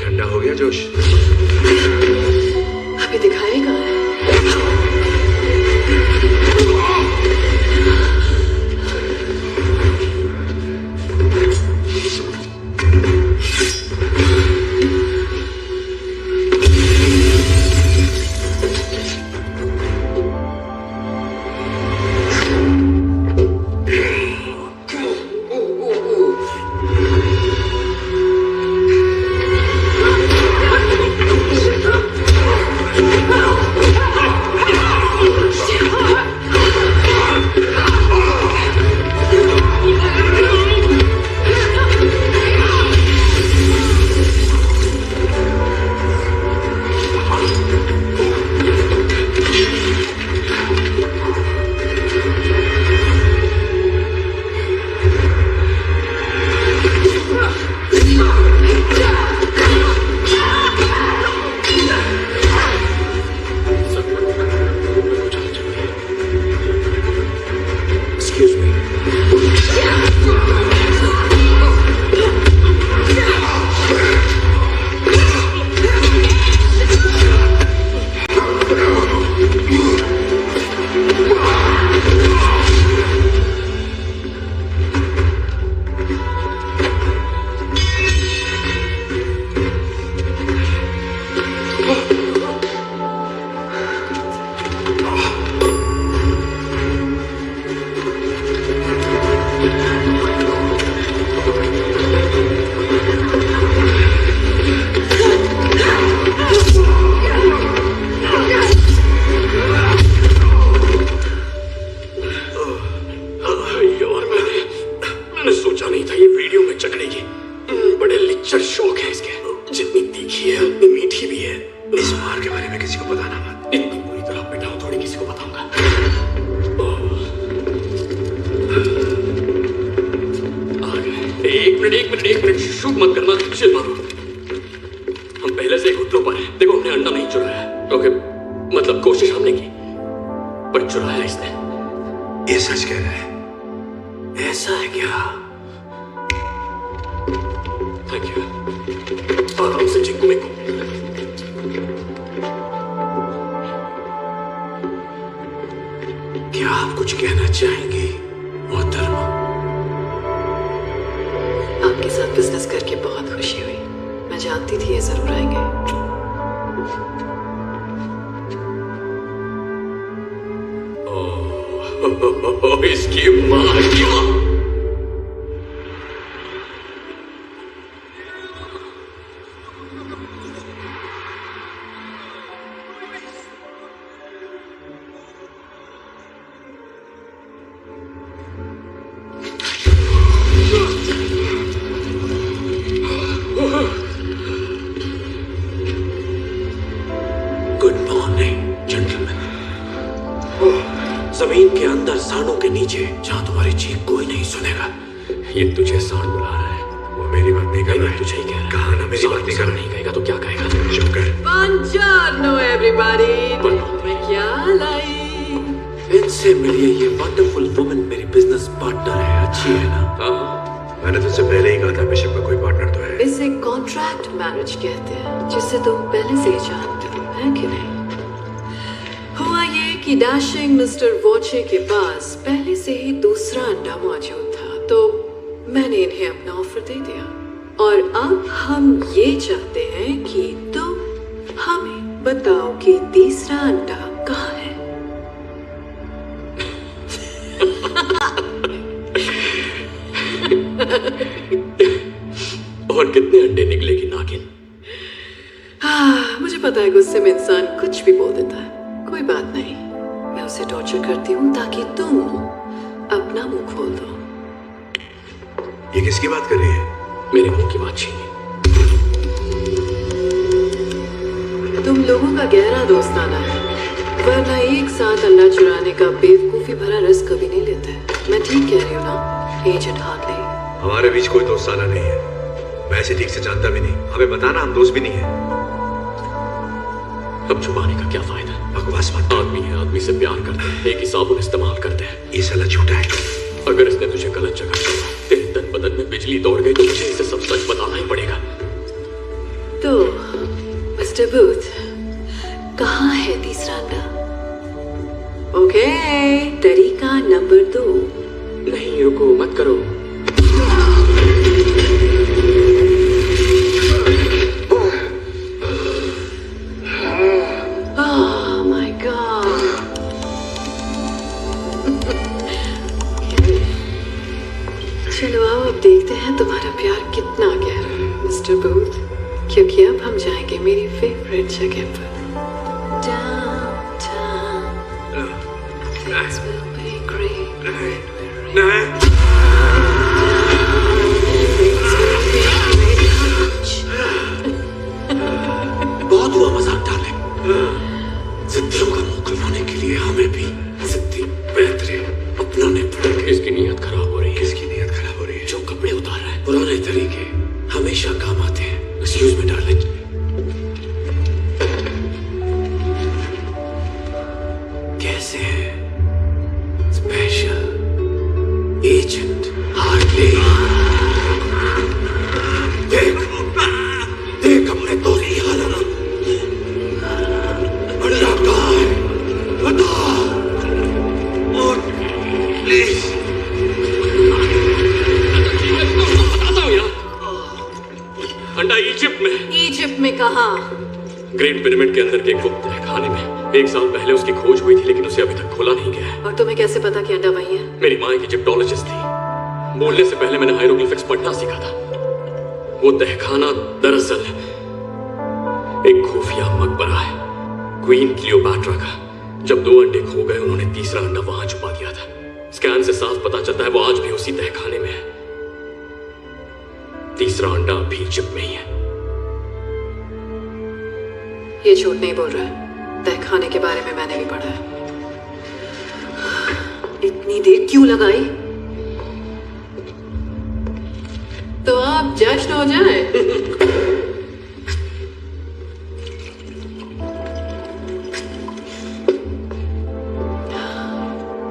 ठंडा हो गया जोश? अभी दिखाएगा। शौक है इसके, जितनी तीखी है उतनी मीठी भी है। इस मार के बारे में किसी को बताना मत। इतनी पूरी तरह पिटाऊं थोड़ी किसी को बताऊंगा। आ गए। एक मिनट शूट मत करना, चिल मारो। हम पहले से घुटनों पर हैं। देखो हमने अंडा नहीं चुराया, ओके? मतलब कोशिश हमने की, पर चुराया इसने। ये सच कह रहा है? ऐसा है क्या? Thank you. आराम से चिक्कू मिक्कू। क्या आप कुछ कहना चाहेंगे मोहतरमा? आपके साथ बिजनेस करके बहुत खुशी हुई। मैं जानती थी ये जरूर आएंगे। इसकी मां क्या? Good morning gentleman. जमीन के अंदर सांडों के नीचे जहां तुम्हारी चीख कोई नहीं सुनेगा। ये तुझे सांड बुला रहा है। वो मेरी बात नहीं कर रहा है। तुझे ही कह रहा है। कहा ना मेरी बात नहीं कर रहा नहीं कहेगा तो क्या कहेगा? चुप कर। Buongiorno everybody। मैं क्या लाई? इनसे मिलिए, ये वंडरफुल वुमन मेरी बिजनेस पार्टनर है। अच्छी है ना? हाँ, मैंने तुझसे पहले ही कहा था बिशप का कोई पार्टनर तो है। इसे कॉन्ट्रैक्ट मैरिज कहते हैं, जिसे तुम पहले से ही जानते हो, है कि नहीं? हुआ ये कि डैशिंग मिस्टर वॉचे के पास पहले से ही दूसरा अंडा मौजूद था, तो मैंने इन्हें अपना ऑफर दे दिया। और अब हम ये चाहते हैं कि तुम हमें बताओ कि तीसरा अंडा कहाँ है। और कितने अंडे निकलेगी नागिन? मुझे पता है गुस्से में इंसान कुछ भी बोल देता है। कोई बात नहीं, मैं उसे टॉर्चर करती हूँ ताकि तुम अपना मुंह खोल दो। ये किसकी बात कर रही है? मेरे मुंह की बात छीनी। तुम लोगों का गहरा दोस्ताना है, वरना एक साथ अंडा चुराने का बेवकूफी भरा रिस्क कभी नहीं लेते। मैं ठीक कह रही हूँ ना एजेंट हार्टली? हमारे बीच कोई दोस्ताना नहीं है। मैं इसे ठीक से जानता भी नहीं। हमें बताना, हम दोस्त भी नहीं है। अब छुपाने का क्या फायदा? बकवास मत। आदमी है, आदमी से प्यार करते हैं, एक ही साबुन इस्तेमाल करते हैं। ये साला झूठा है। अगर इसने तुझे गलत जगह छोड़ा, तेरे तन बदन में बिजली दौड़ गई, तो मुझे इसे सब सच बताना ही पड़ेगा। तो मिस्टर बूथ, कहाँ है तीसरा अंडा? ओके, तरीका नंबर 2। नहीं, रुको, मत करो। Oh my God! चलो आओ, अब देखते हैं तुम्हारा प्यार कितना गहरा है मिस्टर बूथ, क्योंकि अब हम जाएंगे मेरी फेवरेट जगह पर। Downtown. Things will be great. बहुत हुआ मजाक डाले। जिद्दियों का मुंह खुलवाने के लिए हमें भी जिद्दी बेहतरीन अपनाने पड़ेंगे। इसकी नीयत खराब हो रही है। किसकी नीयत खराब हो रही है? जो कपड़े उतार रहा है, पुराने तरीके हमेशा काम आते हैं। Excuse me darling. कैसे हैं स्पेशल एजेंट हार्टली? देख देख अपने दोस्त की हालत। अंडा कहाँ है? बता और प्लीज। बताता हूँ यार, अंडा इजिप्ट में। इजिप्ट में कहाँ? ग्रेट पिरामिड के अंदर के एक गुप्त तहखाने में। 1 साल पहले उसकी खोज हुई थी, लेकिन उसे अभी तक खोला नहीं गया है। और तुम्हें कैसे पता कि अंडा वही है? मेरी माँ एक इजिप्टोलॉजिस्ट थी। बोलने से पहले मैंने हायरोग्लिफिक्स पढ़ना सीखा था। वो तहखाना दरअसल एक खुफिया मकबरा है, क्वीन क्लियोपैट्रा का। जब 2 अंडे खो गए, उन्होंने तीसरा अंडा वहां छुपा दिया था। स्कैन से साफ पता चलता है वो आज भी उसी तहखाने में है। तीसरा अंडा अभी चिप में ही है। ये झूठ नहीं बोल रहा है। तहखाने के बारे में मैंने भी पढ़ा है। इतनी देर क्यों लगाई? तो आप जश्न हो जाए।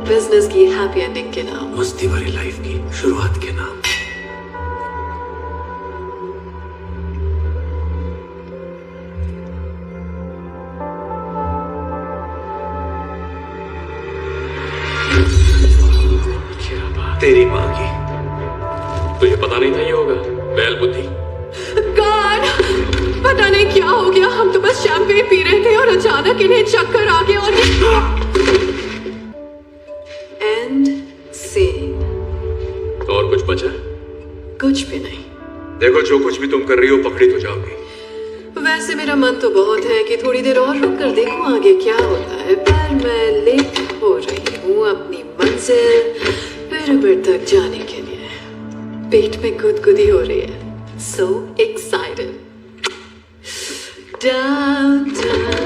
बिजनेस की हैप्पी एंडिंग के नाम, मस्ती भरी लाइफ की शुरुआत के नाम। क्या बात, तेरी माँ की। तुझे पता नहीं था ये होगा? बैल बुद्धि। गॉड, पता नहीं क्या हो गया। हम तो बस शैंपेन पी रहे थे और अचानक इन्हें चक्कर आ गया और एंड सीन। और कुछ बचा? कुछ भी नहीं। देखो, जो कुछ भी तुम कर रही हो पकड़ी तो जाओगी। वैसे मेरा मन तो बहुत है कि थोड़ी देर और रुक कर देखूं आगे क्या होता है, पर मैं लेट हो रही हूँ अपनी मंजिल पिरामिड तक जाने के लिए। पेट में गुदगुदी हो रही है। So excited. Downtown,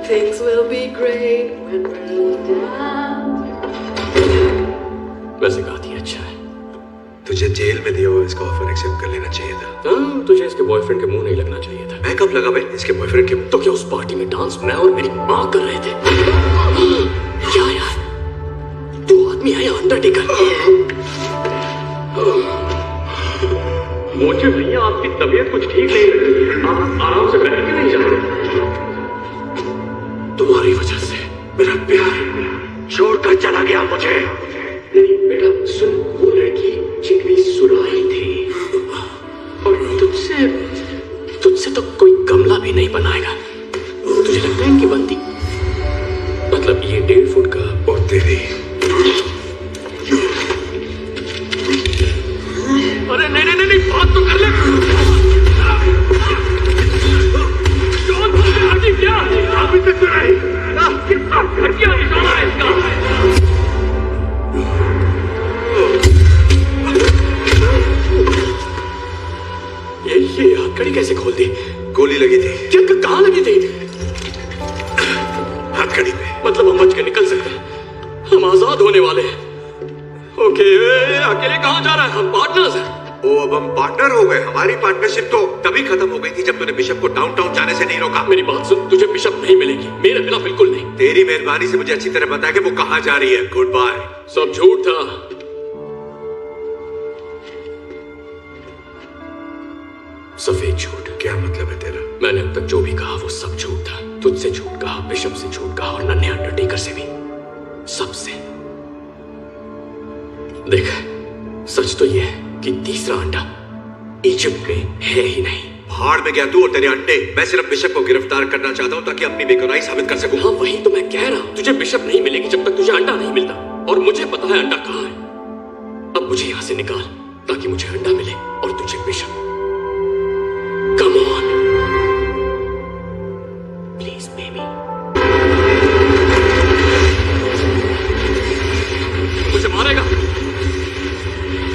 things will be great when we're down. वैसे गाती अच्छा है। तुझे जेल में दिया हुआ इसका ऑफर एक्सेप्ट कर लेना चाहिए था। हाँ, तुझे इसके बॉयफ्रेंड के मुंह नहीं लगना चाहिए था। मैं कब लगा भाई इसके बॉयफ्रेंड के मुंह? तो क्या उस पार्टी में डांस मैं और मेरी माँ कर रहे थे? क्या यार, तू आदमी है या अंडरटेकर? मुझे भैया आपकी तबीयत कुछ ठीक नहीं लग रही है। आप आराम से बैठ के नहीं जा रहे। तुम्हारी वजह से मेरा प्यार छोड़कर चला गया मुझे। नहीं बेटा सुन, वो लड़की चिकनी सुराही थी और तुझसे तो कोई गमला भी नहीं बनाएगा। तुझे लगता है इनकी बनती? मतलब ये 1.5 फुट का। और तेरी। अरे नहीं, बात तो कर ले। क्या अभी तक तो नहीं? कितना घटिया इशारा है इसका। ये हथकड़ी कैसे खोल दी? गोली लगी थी। क्या कहाँ लगी थी? हथकड़ी पे। मतलब हम बच के निकल सकते हैं, हम आजाद होने वाले हैं। ओके, अकेले कहाँ जा रहा है? हम पार्टनर्स हैं। ओ, अब हम पार्टनर हो गए। हमारी पार्टनरशिप तो तभी खत्म हो गई थी जब तूने बिशप को डाउनटाउन जाने से नहीं रोका। मेरी बात सुन, तुझे बिशप नहीं मिलेगी, मेरे बिना बिल्कुल नहीं। तेरी मेहरबानी से मुझे अच्छी तरह पता है कि वो कहाँ जा रही है। Good bye. सब झूठ था। सफेद झूठ। क्या मतलब है तेरा? मैंने अब तक जो भी कहा वो सब झूठ था। तुझसे झूठ कहा, बिशप से झूठ कहा और नन्हे अंडरटेकर से भी, सबसे। देख, सच तो ये है कि तीसरा अंडा इजिप्ट में है ही नहीं। भाड़ में गया तू और तेरे अंडे। मैं सिर्फ बिशप को गिरफ्तार करना चाहता हूँ ताकि अपनी बेगुनाही साबित कर सकूं। हाँ, वही तो मैं कह रहा हूँ। तुझे बिशप नहीं मिलेगी जब तक तुझे अंडा नहीं मिलता, और मुझे पता है अंडा कहाँ है। अब मुझे यहाँ से निकाल ताकि मुझे अंडा मिले और तुझे bishop. Come on, please, baby. मुझे मारेगा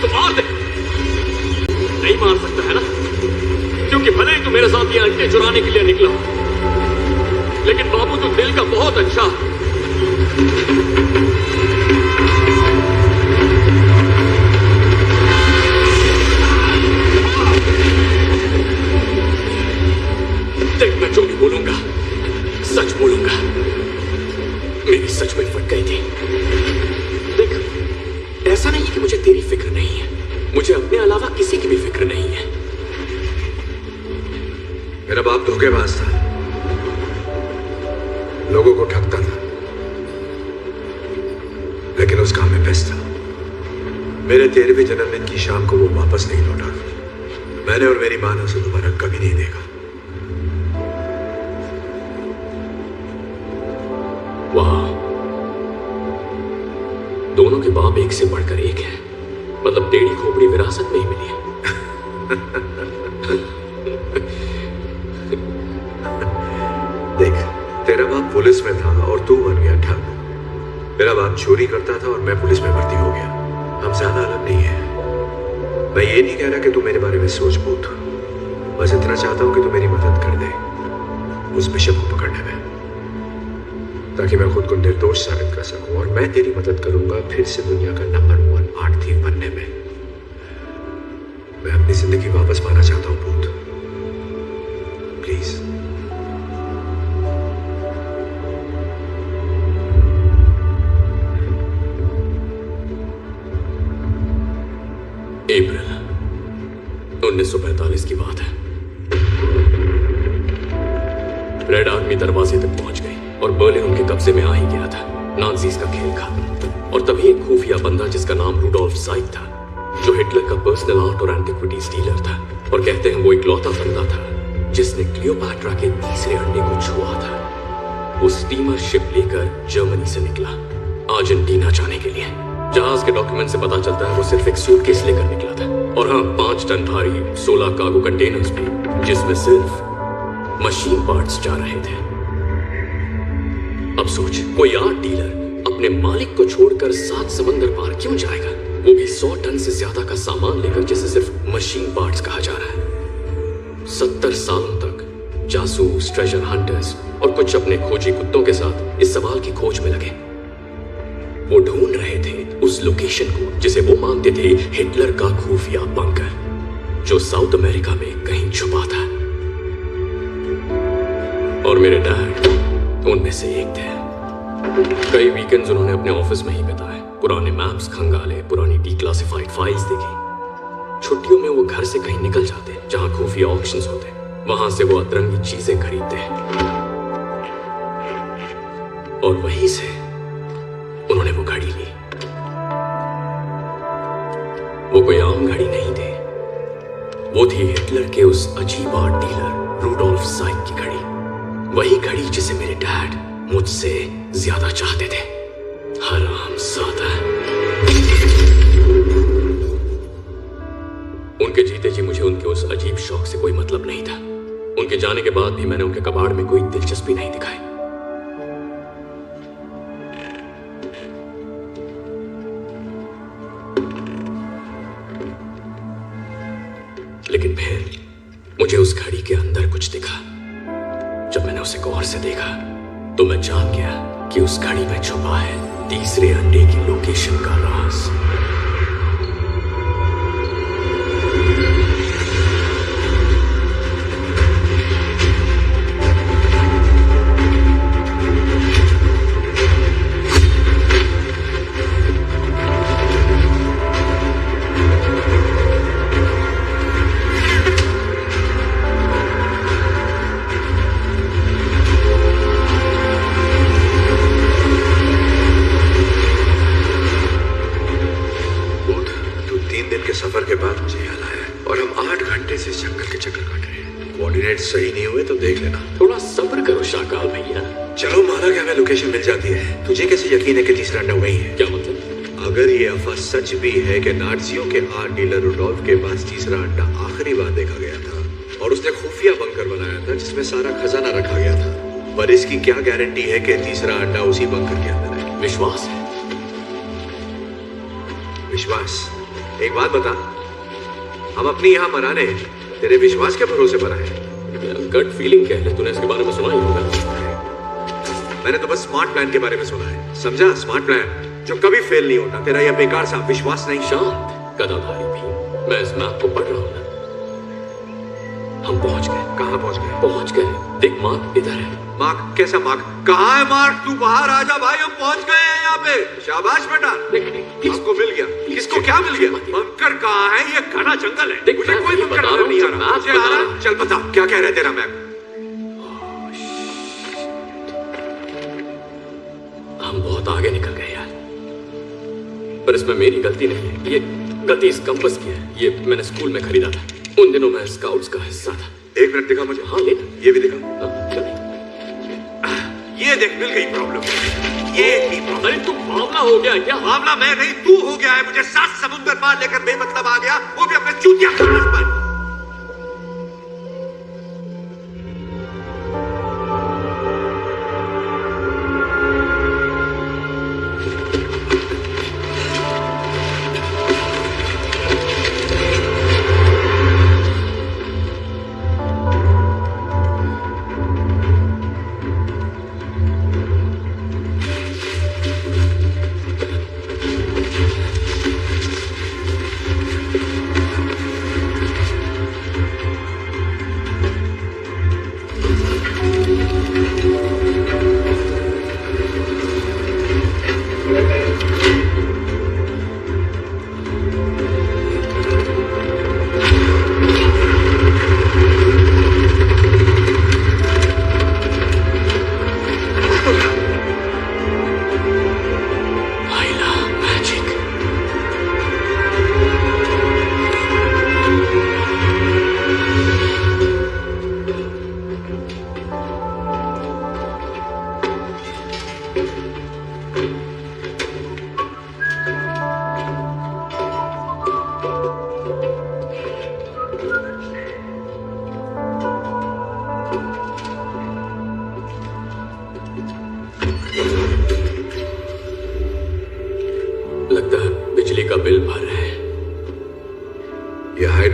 तो मार दे। नहीं मार सकता है ना, क्योंकि भले ही तू मेरे साथ ये अंडे चुराने के लिए निकला, लेकिन बाबू तू दिल का बहुत अच्छा। देख, मैं जो भी बोलूंगा सच बोलूंगा। मेरी सच में फट गई थी। देख, ऐसा नहीं कि मुझे तेरी फिक्र नहीं है, मुझे अपने अलावा किसी की भी फिक्र नहीं है। मेरा बाप धोखेबाज था, लोगों को ठगता था, लेकिन उस काम में बेस्ट था। मेरे 13वें जन्मदिन की शाम को वो वापस नहीं लौटा। मैंने और मेरी मां ने उसे दोबारा कभी नहीं देखा। वाह, दोनों के बाप एक से बढ़कर एक है। मतलब टेढ़ी खोपड़ी विरासत में ही मिली है। देख, तेरा बाप पुलिस में था और तू बन गया ठग। मेरा बाप चोरी करता था और मैं पुलिस में भर्ती हो गया। हम ज्यादा अलग नहीं है। मैं ये नहीं कह रहा कि तू मेरे बारे में सोच पूछ, बस इतना चाहता हूं कि तू मेरी मदद कर दे उस बिशप को पकड़ने में, ताकि मैं खुद को निर्दोष साबित कर सकूं, और मैं तेरी मदद करूंगा फिर से दुनिया का नंबर 1 आर्ट थीफ बनने में। मैं अपनी जिंदगी वापस पाना चाहता हूं भूत, प्लीज। अप्रैल 1945 की बात है। रेड आर्मी दरवाजे तक पहुंच गई और बर्लिन उनके कब्जे में आ ही गया था। नाज़ीज़ का खेल था। और तभी एक खुफिया बंदा जिसका नाम रूडोल्फ ज़ाइक था, जो हिटलर का पर्सनल आर्ट और एंटिक्विटीज डीलर था, और कहते हैं वो इकलौता बंदा था जिसने क्लियोपैट्रा के तीसरे अंडे को छुआ था। वो स्टीमर शिप लेकर जर्मनी से निकला अर्जेंटीना जाने के लिए। जहाज के डॉक्यूमेंट से पता चलता है वो सिर्फ एक सूटकेस लेकर निकला था, और हाँ 5 टन भारी 16 कार्गो कंटेनर्स भी, जिसमें सिर्फ मशीन पार्ट्स जा रहे थे। अब सोच, कोई आर्ट डीलर अपने मालिक को छोड़कर 7 समंदर पार क्यों जाएगा, वो भी 100 टन से ज्यादा का सामान लेकर, जिसे सिर्फ मशीन पार्ट्स कहा जा रहा है। 70 सालों तक जासूस, ट्रेजर हंटर्स और कुछ अपने खोजी कुत्तों के साथ इस सवाल की खोज में लगे। वो ढूंढ रहे थे उस लोकेशन को जिसे वो मानते थे हिटलर का खुफिया बंकर, जो साउथ अमेरिका में कहीं छुपा था। और मेरे डैड उनमें से एक थे। कई वीकेंड्स उन्होंने अपने ऑफिस में ही बिताए, पुराने मैप्स खंगाले, पुरानी डिक्लासिफाइड फाइल्स देखी। छुट्टियों में वो घर से कहीं निकल जाते जहां खुफिया ऑक्शंस होते, वहां से वो अतरंगी चीजें खरीदते, और वहीं से उन्होंने वो घड़ी ली। वो कोई आम घड़ी नहीं थी, वो थी हिटलर के उस अजीब आर्ट डीलर रूडोल्फ ज़ाइक की घड़ी। वही घड़ी जिसे मेरे डैड मुझसे ज्यादा चाहते थे। हरामजादा। उनके जीते जी मुझे उनके उस अजीब शौक से कोई मतलब नहीं था। उनके जाने के बाद भी मैंने उनके कबाड़ में कोई दिलचस्पी नहीं दिखाई। लेकिन फिर मुझे उस घड़ी के अंदर कुछ दिखा। जब मैंने उसे गौर से देखा तो मैं जान गया कि उस घड़ी में छुपा है तीसरे अंडे की लोकेशन का राज। सफर के बाद मुझे याद आया, और हम 8 घंटे से जंगल के चक्कर काट रहे हैं। कोऑर्डिनेट सही नहीं हुए तो देख लेना। थोड़ा सब्र करो शाकाल भैया। चलो माना कि हमें लोकेशन मिल जाती है, तुझे कैसे यकीन है कि तीसरा अंडा वही है? क्या मतलब? अगर ये अफवाह सच भी है कि नाज़ियों के आर्ट डीलर रूडोल्फ के पास तीसरा अंडा आखिरी बार देखा गया था और उसने खुफिया बंकर बनाया था जिसमें सारा खजाना रखा गया था, पर इसकी क्या गारंटी है कि तीसरा अंडा उसी बंकर के अंदर है? विश्वास है। विश्वास? एक बात बता, हम अपनी यहाँ मराने तेरे विश्वास के भरोसे पर आए? गट फीलिंग कह ले, तूने इसके बारे में सुना ही होगा। मैंने तो बस स्मार्ट प्लान के बारे में सुना है, समझा? स्मार्ट प्लान जो कभी फेल नहीं होता। तेरा यह बेकार सा विश्वास नहीं। शांत कदाधारी भी, मैं इस मैप को पढ़ रहा हूँ। हम पहुंच गए। कहाँ पहुंच गए? पहुंच गए। देख मार्क इधर है। मार्क? कैसा मार्क? कहाँ है मार्क? तू बाहर आ जा भाई, हम पहुंच गए हैं यहाँ पे। शाबाश बेटा, किसको मिल गया? किसको क्या मिल गया? बंकर कहाँ है? ये घना जंगल है, मुझे कोई बंकर नजर नहीं आ रहा। मुझे आ रहा। चल बता, क्या कह रहा है तेरा मैप? हम बहुत आगे निकल गए यार, पर इसमें मेरी गलती नहीं है। ये गलती इस कंपास की है। ये मैंने स्कूल में खरीदा था, उन दिनों मैं स्काउट्स का हिस्सा था। एक मिनट दिखा मुझे। हाँ लेना। ये भी दिखा। क्यों नहीं? ये देख, मिल गई प्रॉब्लम। ये ही प्रॉब्लम। अरे तू मामला हो गया क्या? मामला मैं नहीं, तू हो गया है। मुझे 7 समुद्र पार लेकर बेमतलब आ गया, वो भी अपने चूतिया कागज पर।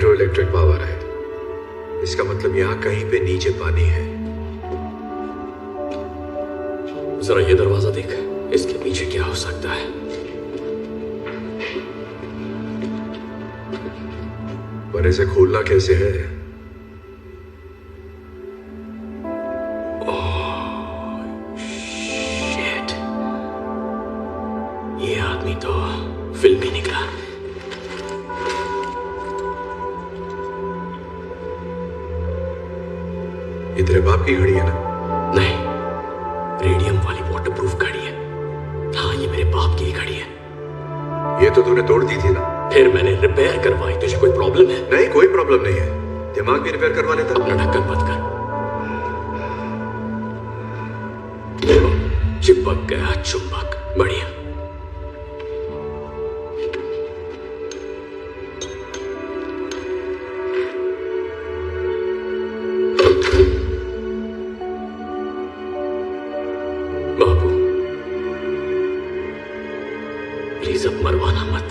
हाइड्रो इलेक्ट्रिक पावर है। इसका मतलब यहां कहीं पे नीचे पानी है। जरा ये दरवाजा देख, इसके पीछे क्या हो सकता है? पर इसे खोलना कैसे है? शिट, ये आदमी तो फिल्मी निकला। ये तेरे बाप की घड़ी है ना? नहीं, रेडियम वाली वाटरप्रूफ घड़ी है। हाँ, ये मेरे बाप की ही घड़ी है। ये तो तूने तोड़ दी थी ना? फिर मैंने रिपेयर करवाई। तुझे कोई प्रॉब्लम है? नहीं, कोई प्रॉब्लम नहीं है। दिमाग भी रिपेयर करवा लेता। अपना ढक्कन बंद कर। चिपक गया चुंबक। बढ़िया। बाबू, प्लीज अब मरवाना मत।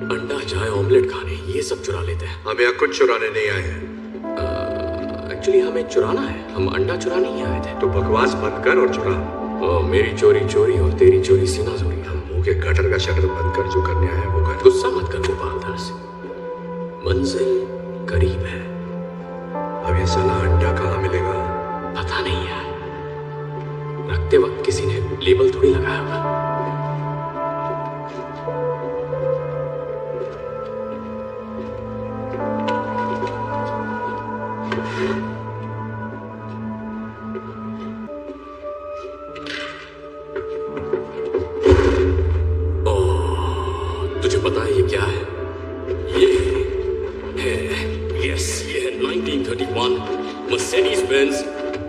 अंडा चाय ऑमलेट खाने ये सब चुरा लेते हैं। हम यहाँ कुछ चुराने नहीं आए हैं। एक्चुअली हमें चुराना है, हम अंडा चुराने ही आए थे। तो बकवास बंद कर और चुरा। मेरी चोरी चोरी और तेरी चोरी सीना चोरी। हम मुंह के गटर का शटर बंद कर जो करने आए हैं वो कर। गुस्सा मत कर गोपालदास, मंजिल करीब है। अब ये साला अंडा कहाँ मिलेगा? पता नहीं यार, रखते वक्त किसी ने लेबल थोड़ी लगाया होगा। तुझे पता है ये क्या है? ये है, यस, ये है 1931 मर्सिडीज बेंज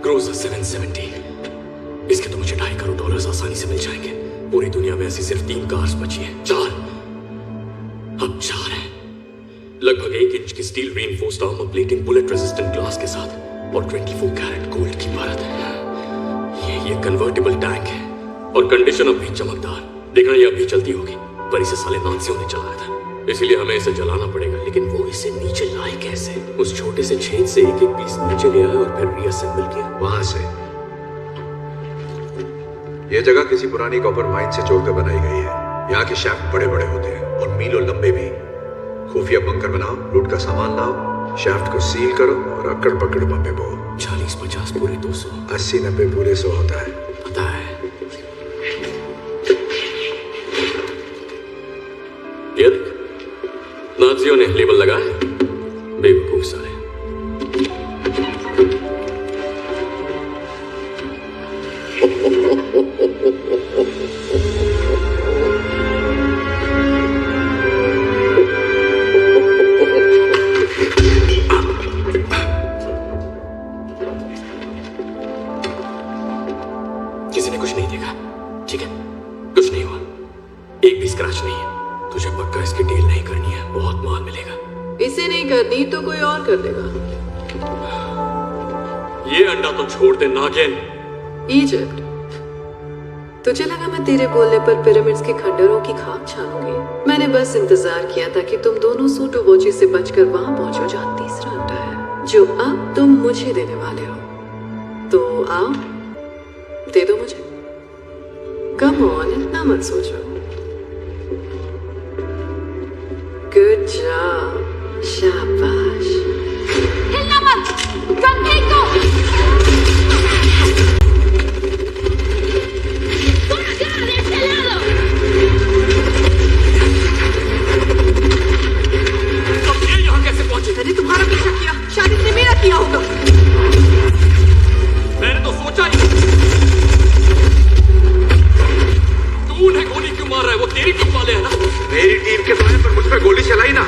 क्रूजर 770। इसके तो मुझे $2.5 करोड़ आसानी से मिल जाएंगे। पूरी दुनिया में ऐसी सिर्फ 3 कार्स बची हैं। 4, अब 4 हैं। लगभग 1 इंच की steel reinforced armour plating, bullet resistant glass के साथ और 24 कैरेट गोल्ड की परत है। ये कन्वर्टेबल टैंक है और कंडीशन अब भी चमकदार। देखना ये अभी चलती होगी, पर इसे साले नाजियों ने चलाया था, इसलिए हमें इसे जलाना पड़ेगा। लेकिन वो इसे नीचे लाए कैसे? उस छोटे से छेद से एक एक पीस नीचे ले आए और फिर रीअसेंबल किया। वहां से। यह जगह किसी पुरानी कॉपर माइन से जोड़कर बनाई गई है। यहाँ के शाफ्ट बड़े बड़े होते हैं और मीलों लंबे भी। खुफिया बंकर बनाओ, लूट का सामान लाओ, शाफ्ट को सील करो और अकड़ पकड़ बम्बे बो। 40-50 पूरे 200, 80-90 पूरे 100 होता है। पता है। ये देख, नाजियों ने लेबल लगाया। बेवकूफ साले। किसी ने कुछ नहीं देखा, ठीक है? कुछ नहीं हुआ, एक भी स्क्रैच नहीं है। तुझे पक्का इसकी डील नहीं करनी है, बहुत माल मिलेगा। इसे नहीं करनी तो कोई और कर देगा। ये अंडा तो छोड़ दे नागिन। इजिप्ट, तुझे लगा मैं तेरे बोलने पर पिरामिड्स के खंडरों की खाक छानूंगी? मैंने बस इंतजार किया था कि तुम दोनों सूटो वॉची से बचकर वहां पहुंचो जहां तीसरा अंडा है, जो अब तुम मुझे देने वाले हो। तो आओ, दे दो मुझे। कम ऑन, इतना मत सोचो। जॉब, शाबाश। हिलना मत, गन फेंक दो। तुम ये यहाँ कैसे पहुंचे? मैंने तुम्हारा पीछा किया, शायद इसने मेरा किया होगा। मैंने तो सोचा ही। तू उन्हें गोली क्यों मार रहा है? वो तेरी टीम वाले हैं ना? मेरी टीम के बारे पर मुझ पर गोली चलाई ना।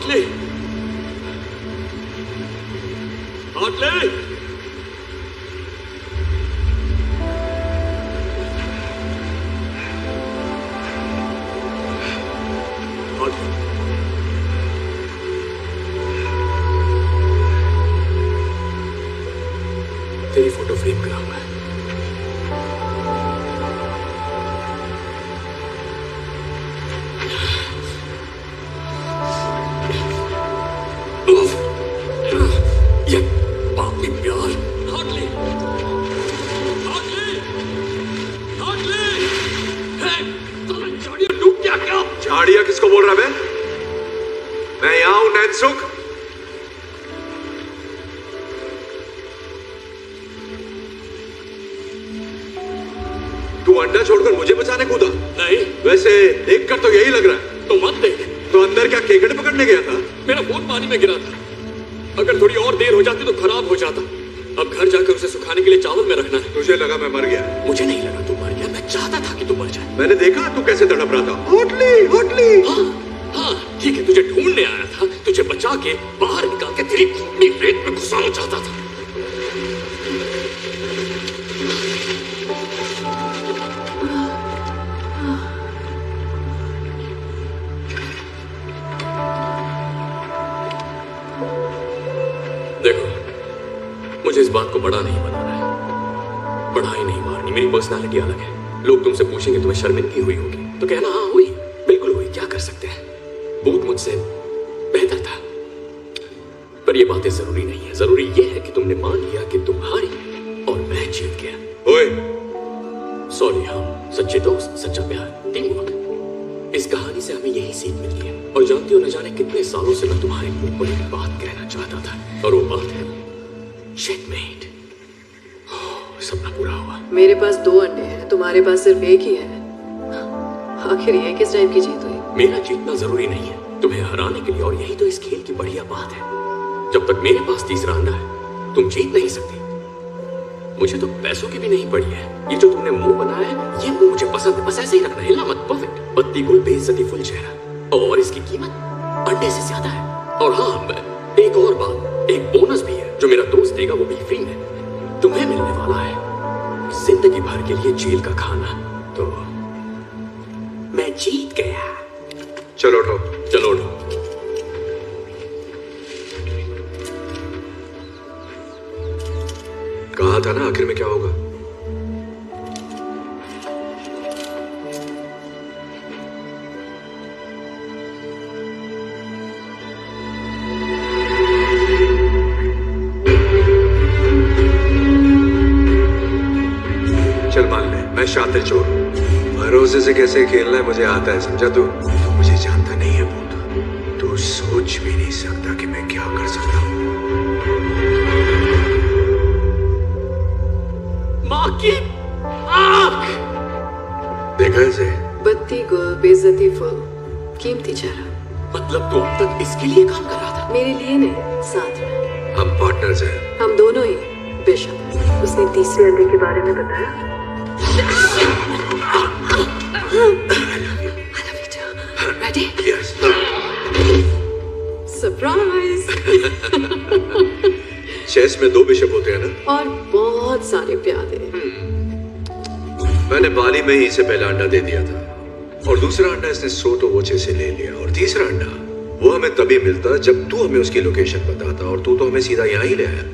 हार्टले, हार्टले, तेरी फोटो फ्रेम कराऊंगा। ये पापी प्यार। हार्टले, हार्टले, हार्टले, हे, तुम्हारा झाड़ियाँ डूब गया क्या? झाड़िया किसको बोल रहा है? मैं यहां हूं नैनसुख। तू अंडा छोड़कर मुझे बचाने कूदा? नहीं, वैसे देखकर तो यही लग रहा है। तो मत देख। तो अंदर क्या केकड़े पकड़ने गया था? मेरा फोन पानी में गिरा था। अगर थोड़ी और देर हो जाती तो खराब हो जाता। अब घर जाकर उसे सुखाने के लिए चावल में रखना है। तुझे लगा मैं मर गया? मुझे नहीं लगा तू मर गया, मैं चाहता था कि तू मर जाए। मैंने देखा तू कैसे तड़प रहा था। होटली, होटली। हाँ, हाँ, ठीक है, तुझे ढूंढने आया था, तुझे बचा के बाहर निकाल के तेरी खूनी रेत में घुसाना चाहता था। देखो, मुझे इस बात को बड़ा नहीं बनाना है, बड़ा ही नहीं मारनी। मेरी पर्सनालिटी अलग है। लोग तुमसे पूछेंगे तुम्हें शर्मिंदगी हुई होगी तो कहना हाँ हुई, बिल्कुल हुई, क्या कर सकते हैं। भूत मुझसे बेहतर था, पर ये बातें जरूरी नहीं है। जरूरी ये है कि तुमने मान लिया कि तुम हारी और मैं जीत गया। ओए, सॉरी, हम सच्चे दोस्त, सच्चा प्यार, टीम वर्क। इस कहानी से हमें यही सीख मिलती है। और जानती हो, न जाने कितने सालों से मैं तुम्हारे मुंह पर एक बात कहना चाहता था, और वो बात है चेकमेट। सपना पूरा हुआ। मेरे पास 2 अंडे हैं, तुम्हारे पास सिर्फ एक ही है। आखिर ये किस टाइप की जीत हुई? मेरा जीतना जरूरी नहीं है तुम्हें हराने के लिए, और यही तो इस खेल की बढ़िया बात है। जब तक मेरे पास तीसरा अंडा है तुम जीत नहीं सकती। मुझे तो पैसों की भी नहीं पड़ी है। ये जो तुमने मुंह बनाया है, ये मुंह मुझे पसंद है, बस ऐसे ही रखना, हिला मत। परफेक्ट। पत्ती गुल, बेइज्जती फुल चेहरा, और इसकी कीमत अंडे से ज्यादा है। और हाँ, एक और बात, एक बोनस भी है जो मेरा दोस्त देगा, वो भी फ्री में तुम्हें मिलने वाला है। जिंदगी भर के लिए जेल का खाना। तो मैं जीत गया। चलो उठो। चलो उठो। कहा था ना आखिर में क्या होगा। चल मान ले, मैं शातिर चोर हूं। भरोसे से कैसे खेलना है मुझे आता है, समझा तू? तू मुझे जानता नहीं है भूत। तू सोच भी नहीं सकता कि मैं क्या कर सकता हूं। माँ की आंख। देखा इसे? बत्ती गुल, बेइज्जती फुल, कीमती चेहरा। मतलब तू अब तक इसके लिए काम कर रहा था? मेरे लिए नहीं, साथ में। हम पार्टनर्स हैं। हम दोनों ही बेशक। उसने तीसरे अंडे के बारे में बताया। रेडी? यस। सरप्राइज। चेस में 2 बिशप होते हैं ना? और बहुत सारे प्यादे। मैंने बाली में ही इसे पहला अंडा दे दिया था, और दूसरा अंडा इसने सोटो वोचे से ले लिया, और तीसरा अंडा वो हमें तभी मिलता जब तू हमें उसकी लोकेशन बताता, और तू तो हमें सीधा यहाँ ही ले आया।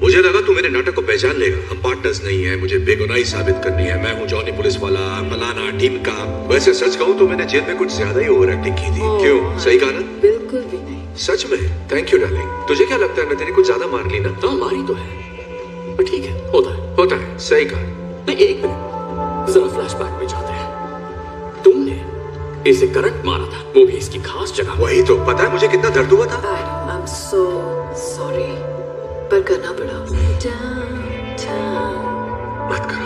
मुझे लगा तू मेरे नाटक को पहचान लेगा। हम पार्टनर्स नहीं है, मुझे बेगुनाही साबित करनी है। मैं हूँ जॉनी पुलिस वाला, फलाना टीम का। वैसे सच कहूँ तो मैंने जेल में कुछ ज्यादा ही ओवर एक्टिंग की थी। क्यों, सही कहा ना? बिल्कुल भी नहीं। सच में? Thank you darling. तुझे क्या लगता है मैं तेरी कुछ ज्यादा मार ली ना? हाँ, मारी तो है, पर ठीक है, होता है। होता है, सही कहा। नहीं, एक मिनट, जरा फ्लैशबैक में जाते हैं। तुमने इसे करंट मारा था, वो भी इसकी खास जगह। वही तो, पता है मुझे कितना दर्द हुआ था? I'm so sorry, पर करना पड़ा। मत करो।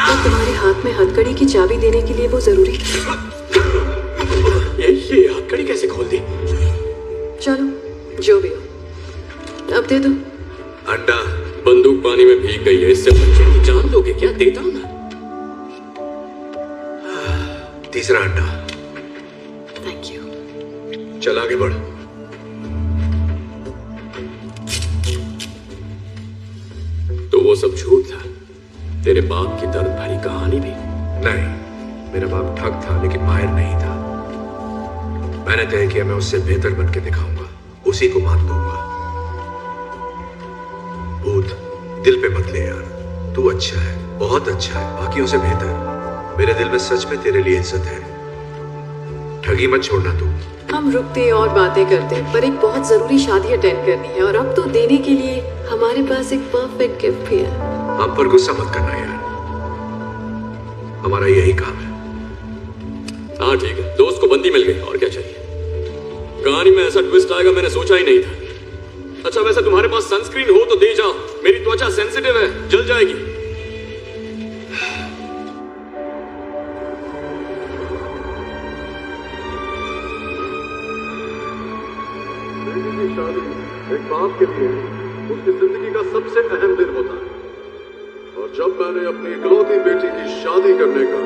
तो तुम्हारे हाथ में हथकड़ी की चाबी देने के लिए वो जरूरी था। ये हथकड़ी कैसे खोल दी? चलो, जो भी हो, अब दे दो। अंडा। बंदूक पानी में भीग गई है, इससे बच्चे की जान लोगे क्या? देता हूं ना। तीसरा अंडा। Thank you. चल आगे बढ़। तो वो सब झूठ था? तेरे बाप की दर्द भरी कहानी भी? नहीं, मेरा बाप ठग था लेकिन माहिर नहीं था। मैंने तय किया मैं उससे बेहतर बन के दिखाऊंगा, उसी को मात दूंगा। भूत, दिल पे मत ले यार, तू अच्छा है, बहुत अच्छा है, बाकियों से बेहतर। मेरे दिल में सच में तेरे लिए इज्जत है। ठगी मत छोड़ना तू। हम रुकते और बातें करते, पर एक बहुत जरूरी शादी अटेंड करनी है और अब तो देने के लिए हमारे पास एक परफेक्ट गिफ्ट भी है। हम पर गुस्सा मत करना यार, हमारा यही काम है। हाँ ठीक है, दोस्त को बंदी मिल गई, और क्या चाहिए। कहानी में ऐसा ट्विस्ट आएगा मैंने सोचा ही नहीं था। अच्छा वैसे तुम्हारे पास सनस्क्रीन हो तो दे जाओ, मेरी त्वचा सेंसिटिव है, जल जाएगी। एक बाप के लिए उसकी जिंदगी का सबसे अहम दिन होता है। और जब मैंने अपनी इकलौती बेटी की शादी करने का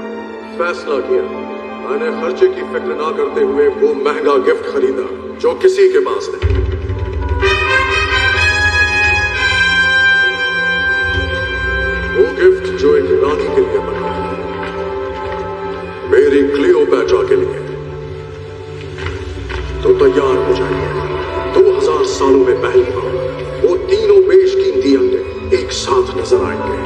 फैसला किया, मैंने खर्चे की फिक्र ना करते हुए वो महंगा गिफ्ट खरीदा जो किसी के पास नहीं। वो गिफ्ट जो एक रानी के लिए बना, मेरी क्लियोपैट्रा के लिए। तो तैयार हो जाइए, 2000 सालों में पहली बार वो तीनों बेशकीमती अंडे एक साथ नजर आएंगे।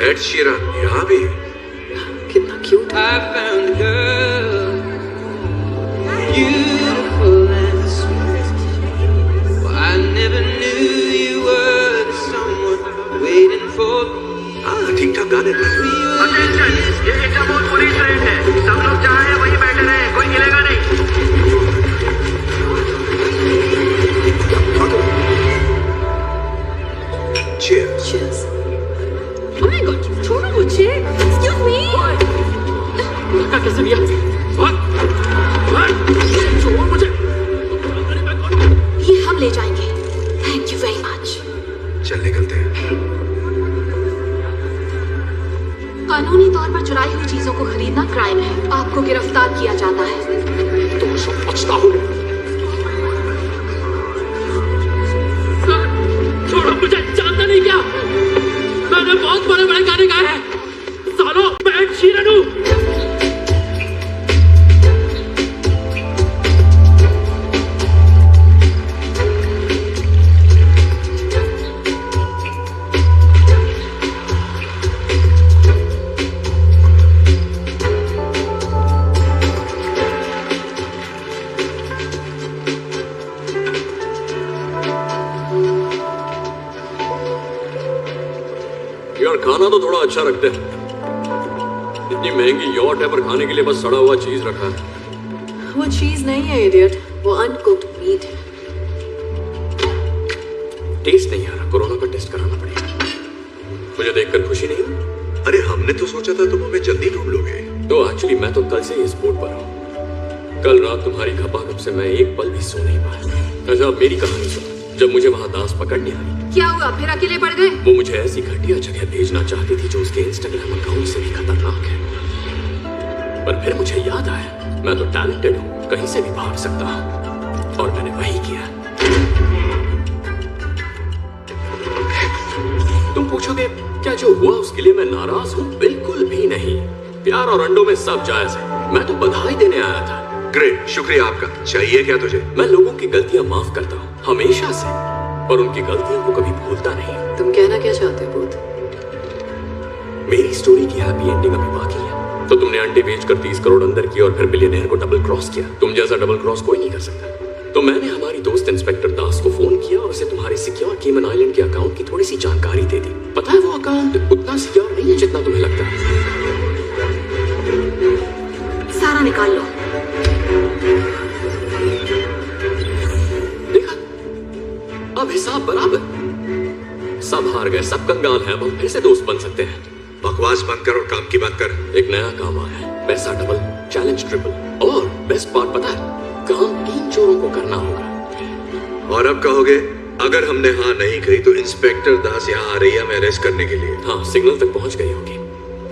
एड शीरन यहाँ भी है। कितना क्यूट है। I found a girl, beautiful and sweet. Well, I never knew you were the someone waiting for me. हाँ ठीक ठाक गाने गा। अटेंशन, ये इंटरपोल पुलिस रेड है। सब लोग जहाँ हैं वहीं बैठे रहे, कोई हिलेगा नहीं। Cheers. Cheers. Oh my God, छोड़ो मुझे। Excuse me. धक्का कैसे दिया? छोड़ मुझे। ये हम ले जाएंगे। Thank you very much. चल निकलते हैं। कानूनी तौर पर चुराई हुई चीजों को खरीदना क्राइम है। आपको गिरफ्तार किया जाता है। तुम सब बचता हो। छोड़ो मुझे, जानता नहीं क्या? मैंने बहुत बड़े बड़े गाने गाए हैं। सालों मैं एड शीरन हूँ। यार खाना तो थोड़ा अच्छा रखते हैं। इतनी महंगी यॉट है पर खाने के लिए बस सड़ा हुआ चीज रखा है। वो चीज नहीं है इडियट, वो अनकुक्ड मीट है। टेस्ट नहीं आ रहा, कोरोना का टेस्ट कराना पड़ेगा। मुझे देखकर खुशी नहीं हुई? अरे हमने तो सोचा था तुम हमें जल्दी ढूंढ लोगे। तो एक्चुअली मैं तो कल से इस बोर्ड पर हूँ। कल रात तुम्हारी खपाखप से मैं एक पल भी सो नहीं पाया। अच्छा अब मेरी कहानी सुनो। जब मुझे वहां दास पकड़ने आई, क्या हुआ, फिर अकेले पड़ गए? वो मुझे ऐसी घटिया जगह भेजना चाहती थी जो उसके इंस्टाग्राम अकाउंट से भी खतरनाक है। पर फिर मुझे याद आया मैं तो टैलेंटेड हूँ, कहीं से भी भाग सकता हूँ, और मैंने वही किया। तुम पूछोगे क्या जो हुआ उसके लिए मैं नाराज हूँ? बिल्कुल भी नहीं। प्यार और अंडों में सब जायज है। मैं तो बधाई देने आया था। ग्रेट, शुक्रिया आपका। चाहिए क्या तुझे? मैं लोगों की गलतियां माफ करता हूँ हमेशा से, और उनकी गलतियों को कभी भूलता नहीं। तुम कहना क्या चाहते हो भूत? मेरी स्टोरी की हैप्पी एंडिंग अभी बाकी है। तो तुमने अंडे बेचकर 30 करोड़ अंदर किया और फिर बिलियनेयर को डबल क्रॉस किया। तुम जैसा डबल क्रॉस कोई नहीं कर सकता। तो मैंने हमारी दोस्त इंस्पेक्टर दास को फोन किया और उसे तुम्हारे सिक्योर केमन आइलैंड के अकाउंट की थोड़ी सी जानकारी दे दी। पता है वो अकाउंट उतना सिक्योर नहीं है जितना तुम्हें लगता है। सारा निकाल लो। देखा, अब हिसाब बराबर। सब हार गए, सब कंगाल हैं, अब हम फिर से दोस्त बन सकते हैं। बकवास बंद कर और काम की बात कर। एक नया काम आया है, पैसा डबल, चैलेंज ट्रिपल, और बेस्ट पार्ट पता है, काम 3 चोरों को करना होगा। और अब कहोगे अगर हमने हाँ नहीं कही तो इंस्पेक्टर दास यहाँ आ रही है हमें अरेस्ट करने के लिए। हाँ, सिग्नल तक पहुंच गई होगी।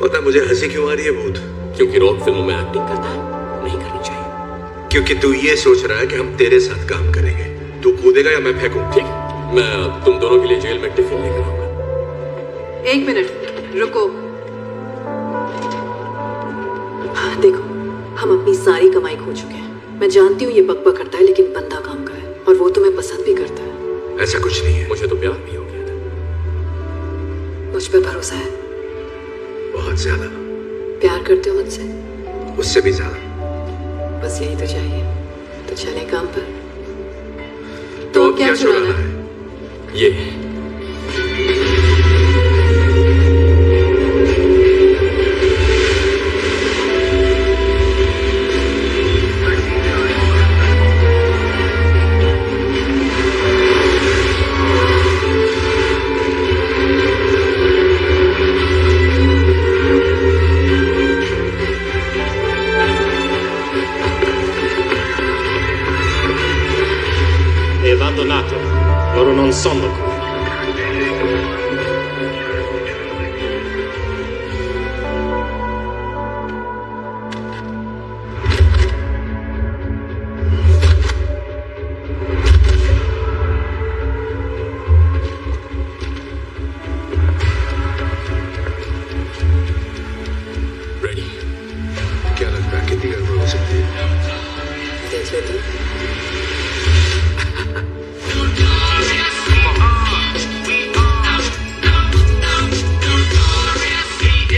पता मुझे हंसी क्यों आ रही है भूत? क्योंकि रॉक फिल्मों में एक्टिंग करता है, नहीं करनी चाहिए। क्योंकि तू ये सोच रहा है कि हम तेरे साथ काम करेंगे। तू कूदेगा या मैं फेंकूं? ठीक, मैं तुम दोनों के लिए जेल में टिफिन लेकर आऊंगा। 1 मिनट रुको। हाँ देखो, हम अपनी सारी कमाई खो चुके हैं। मैं जानती हूँ ये बकबक करता है, लेकिन बंदा काम का है और वो तुम्हें पसंद भी करता है। ऐसा कुछ नहीं है। मुझे तो प्यार भी हो गया था। मुझ पर भरोसा है? बहुत ज्यादा। प्यार करते हो मुझसे? उससे भी ज्यादा। बस यही तो चाहिए। तो चले काम पर। तो अब क्या चुराना है? ये È abbandonato. Loro non sono qui.